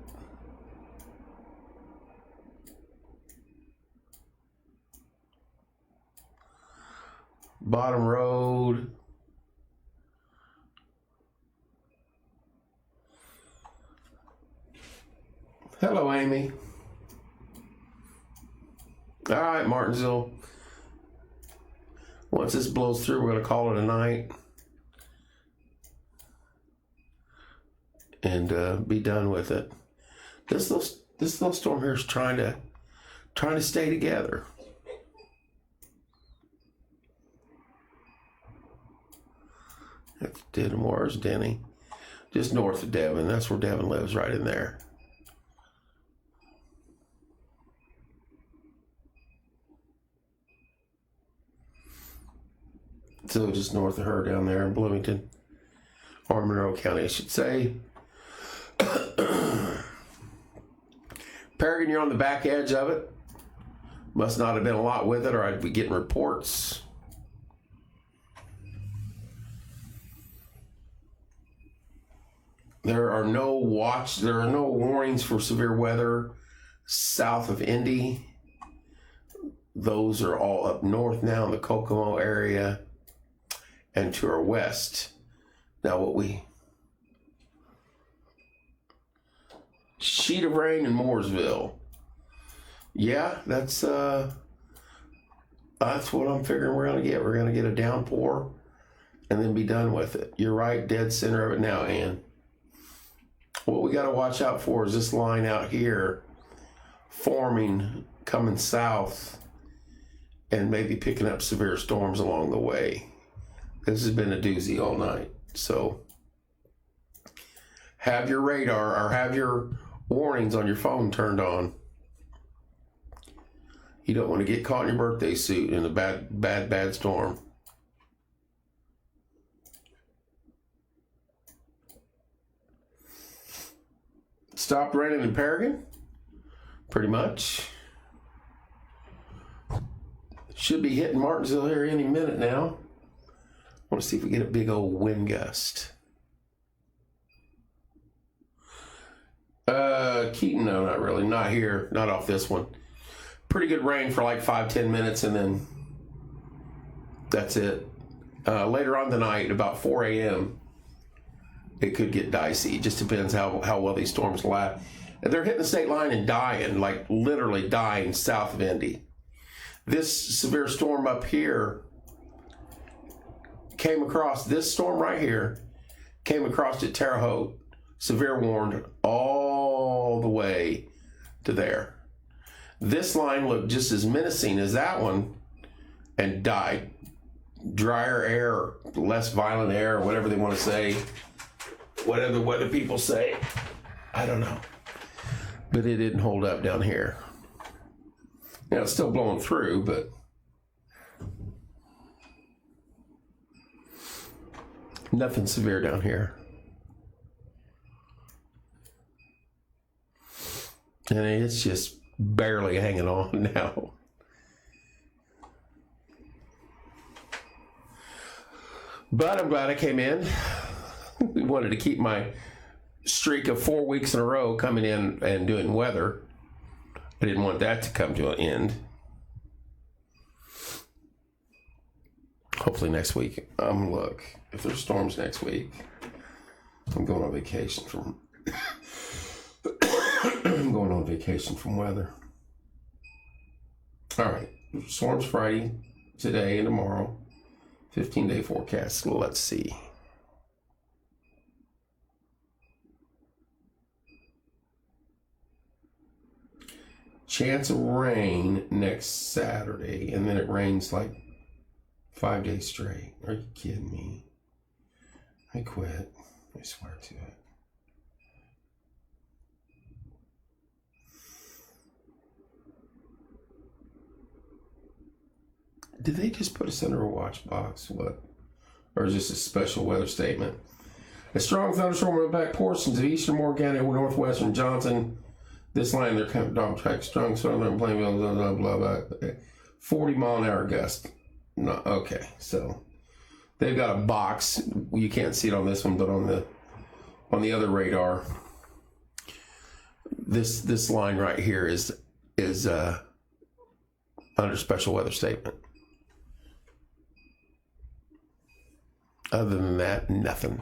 Bottom Road. Hello, Amy. All right, Martinsville. Once this blows through, we're going to call it a night and be done with it. This little storm here is trying to stay together. That's Denmore's Denny, just north of Devon. That's where Devon lives, right in there. So just north of her down there in Bloomington, or Monroe County, I should say. Paragon, you're on the back edge of it. Must not have been a lot with it, or I'd be getting reports. There are no warnings for severe weather south of Indy. Those are all up north now in the Kokomo area and to our west. Now sheet of rain in Mooresville. Yeah, that's what I'm figuring we're going to get. We're going to get a downpour and then be done with it. You're right, dead center of it now, Ann. What we got to watch out for is this line out here forming, coming south, and maybe picking up severe storms along the way. This has been a doozy all night. So have your radar or have your warnings on your phone turned on. You don't want to get caught in your birthday suit in a bad storm. Stopped raining in Paragon, pretty much. Should be hitting Martinsville here any minute now. I want to see if we get a big old wind gust. Keaton, no, not really. Not here. Not off this one. Pretty good rain for like 5-10 minutes, and then that's it. Later on tonight, about 4 a.m., it could get dicey. It just depends how well these storms last. And they're hitting the state line and dying, like literally dying south of Indy. This severe storm up here came across, this storm right here, came across at Terre Haute, severe warned all the way to there. This line looked just as menacing as that one and died. Drier air, less violent air, whatever they want to say, whatever the weather people say. I don't know. But it didn't hold up down here. Now it's still blowing through, but nothing severe down here. And it's just barely hanging on now. But I'm glad I came in. Wanted to keep my streak of 4 weeks in a row coming in and doing weather. I didn't want that to come to an end. Hopefully next week. Look, if there's storms next week, I'm going on vacation from I'm going on vacation from weather. All right, storms Friday, today and tomorrow. 15-day forecast. Let's see. Chance of rain next Saturday, and then it rains like 5 days straight. Are you kidding me? I quit. I swear to it. Did they just put us under a watch box? What? Or is this a special weather statement? A strong thunderstorm in the back portions of eastern Morgan County, northwestern Johnson. This line, they're kind of dog track, strong southern Plainville, blah, blah, blah, blah. 40 mile an hour gust. No, okay, so they've got a box. You can't see it on this one, but on the other radar, this line right here is under special weather statement. Other than that, nothing.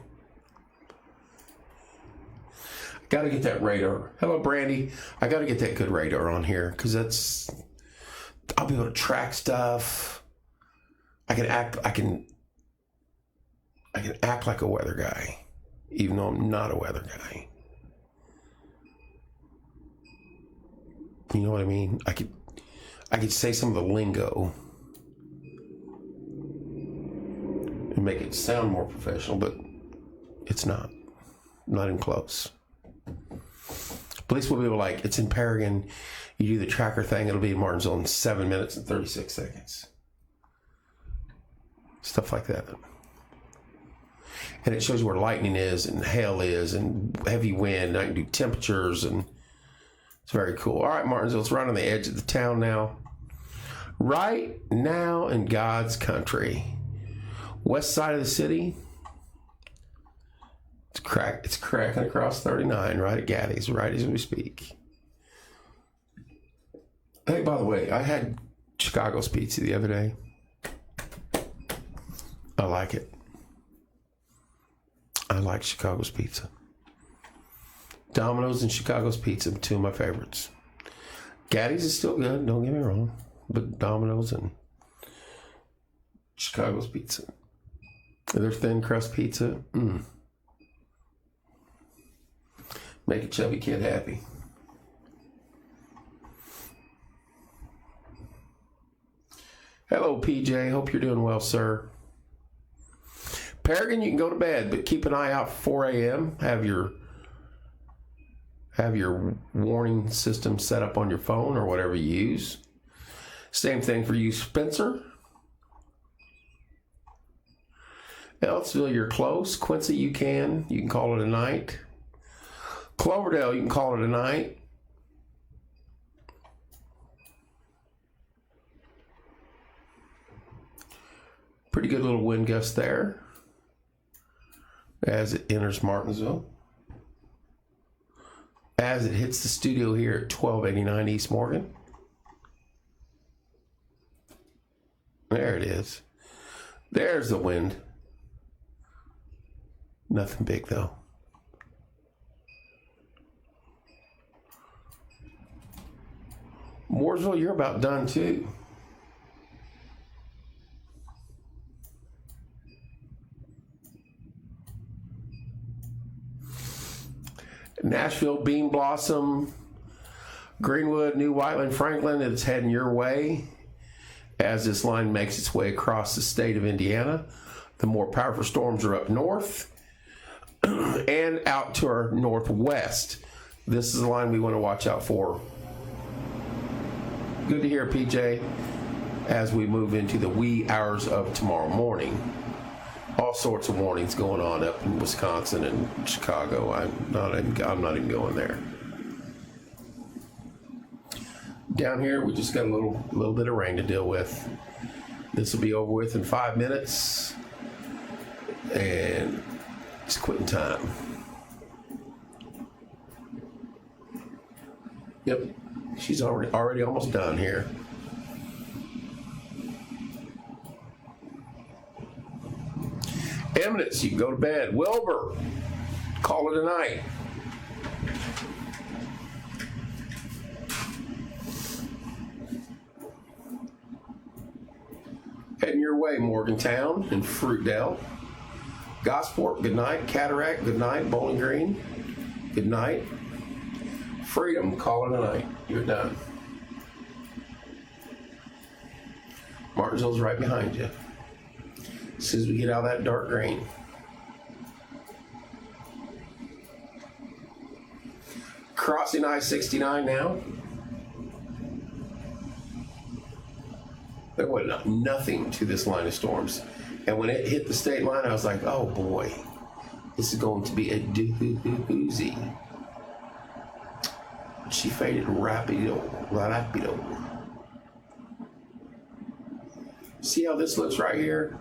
Got to get that radar. Hello, Brandy. I got to get that good radar on here because I'll be able to track stuff. I can act like a weather guy, even though I'm not a weather guy. You know what I mean? I could say some of the lingo and make it sound more professional, but it's not. Not even close. Police will be like, it's in Paragon. You do the tracker thing, it'll be in Martinsville in 7 minutes and 36 seconds. Stuff like that. And it shows you where lightning is and hail is and heavy wind. I can do temperatures and it's very cool. All right, Martinsville, it's right on the edge of the town now. Right now in God's country. West side of the city. It's cracking across 39 right at Gaddy's, right as we speak. Hey, by the way, I had Chicago's pizza the other day. I like it. I like Chicago's pizza. Domino's and Chicago's pizza, two of my favorites. Gaddy's is still good, don't get me wrong. But Domino's and Chicago's pizza. Their thin crust pizza, make a chubby kid happy. Hello, PJ. Hope you're doing well, sir. Paragon, you can go to bed, but keep an eye out for 4 a.m. Have your warning system set up on your phone or whatever you use. Same thing for you, Spencer. Ellisville, you're close. Quincy, you can call it a night. Cloverdale, you can call it a night. Pretty good little wind gust there as it enters Martinsville. As it hits the studio here at 1289 East Morgan. There it is. There's the wind. Nothing big though. Mooresville, you're about done too. Nashville, Bean Blossom, Greenwood, New Whiteland, Franklin, it's heading your way as this line makes its way across the state of Indiana. The more powerful storms are up north and out to our northwest. This is the line we want to watch out for. Good to hear, PJ, as we move into the wee hours of tomorrow morning. All sorts of warnings going on up in Wisconsin and Chicago. I'm not even going there. Down here, we just got a little bit of rain to deal with. This will be over with in 5 minutes, and it's quitting time. Yep, she's already almost done here. Eminence, you can go to bed. Wilbur, call it a night. Heading your way, Morgantown and Fruitdale. Gosport, good night. Cataract, good night. Bowling Green, good night. Freedom, call it a night. You're done. Martinsville's right behind you. As soon as we get out of that dark green. Crossing I-69 now. There was nothing to this line of storms. And when it hit the state line, I was like, oh boy, this is going to be a doozy. She faded rapido. See how this looks right here?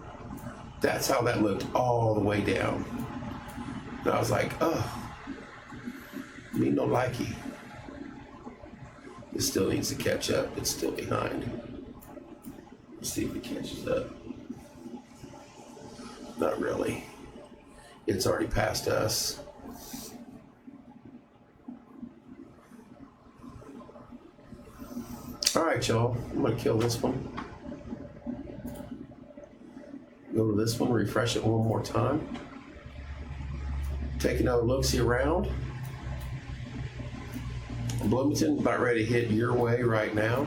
That's how that looked all the way down. And I was like, oh, me no likey. It still needs to catch up. It's still behind. Let's see if it catches up. Not really. It's already past us. All right, y'all. I'm going to kill this one. Go to this one, refresh it one more time. Take another look-see around. Bloomington about ready to hit your way right now.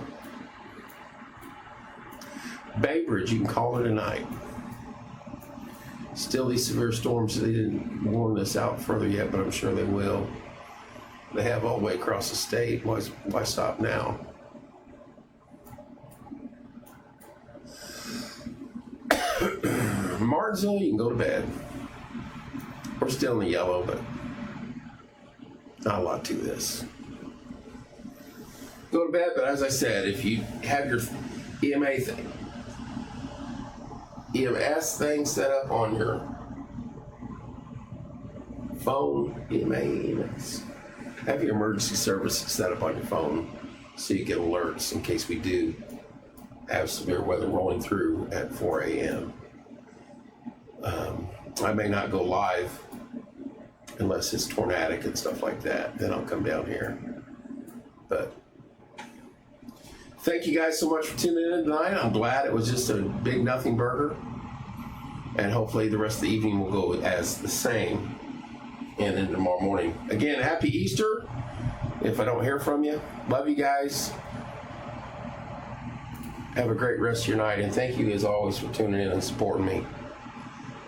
Bay Bridge, you can call it a night. Still these severe storms, they didn't warn this out further yet, but I'm sure they will. They have all the way across the state. Why stop now? Martinsville, you can go to bed. We're still in the yellow, but not a lot to this. Go to bed, but as I said, if you have your EMS thing set up on your phone, EMS, have your emergency service set up on your phone so you get alerts in case we do have severe weather rolling through at 4 a.m. I may not go live unless it's tornadic and stuff like that. Then I'll come down here. But thank you guys so much for tuning in tonight. I'm glad it was just a big nothing burger. And hopefully the rest of the evening will go as the same. And then tomorrow morning. Again, happy Easter. If I don't hear from you, love you guys. Have a great rest of your night. And thank you as always for tuning in and supporting me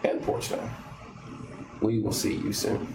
and Porch Time. We will see you soon.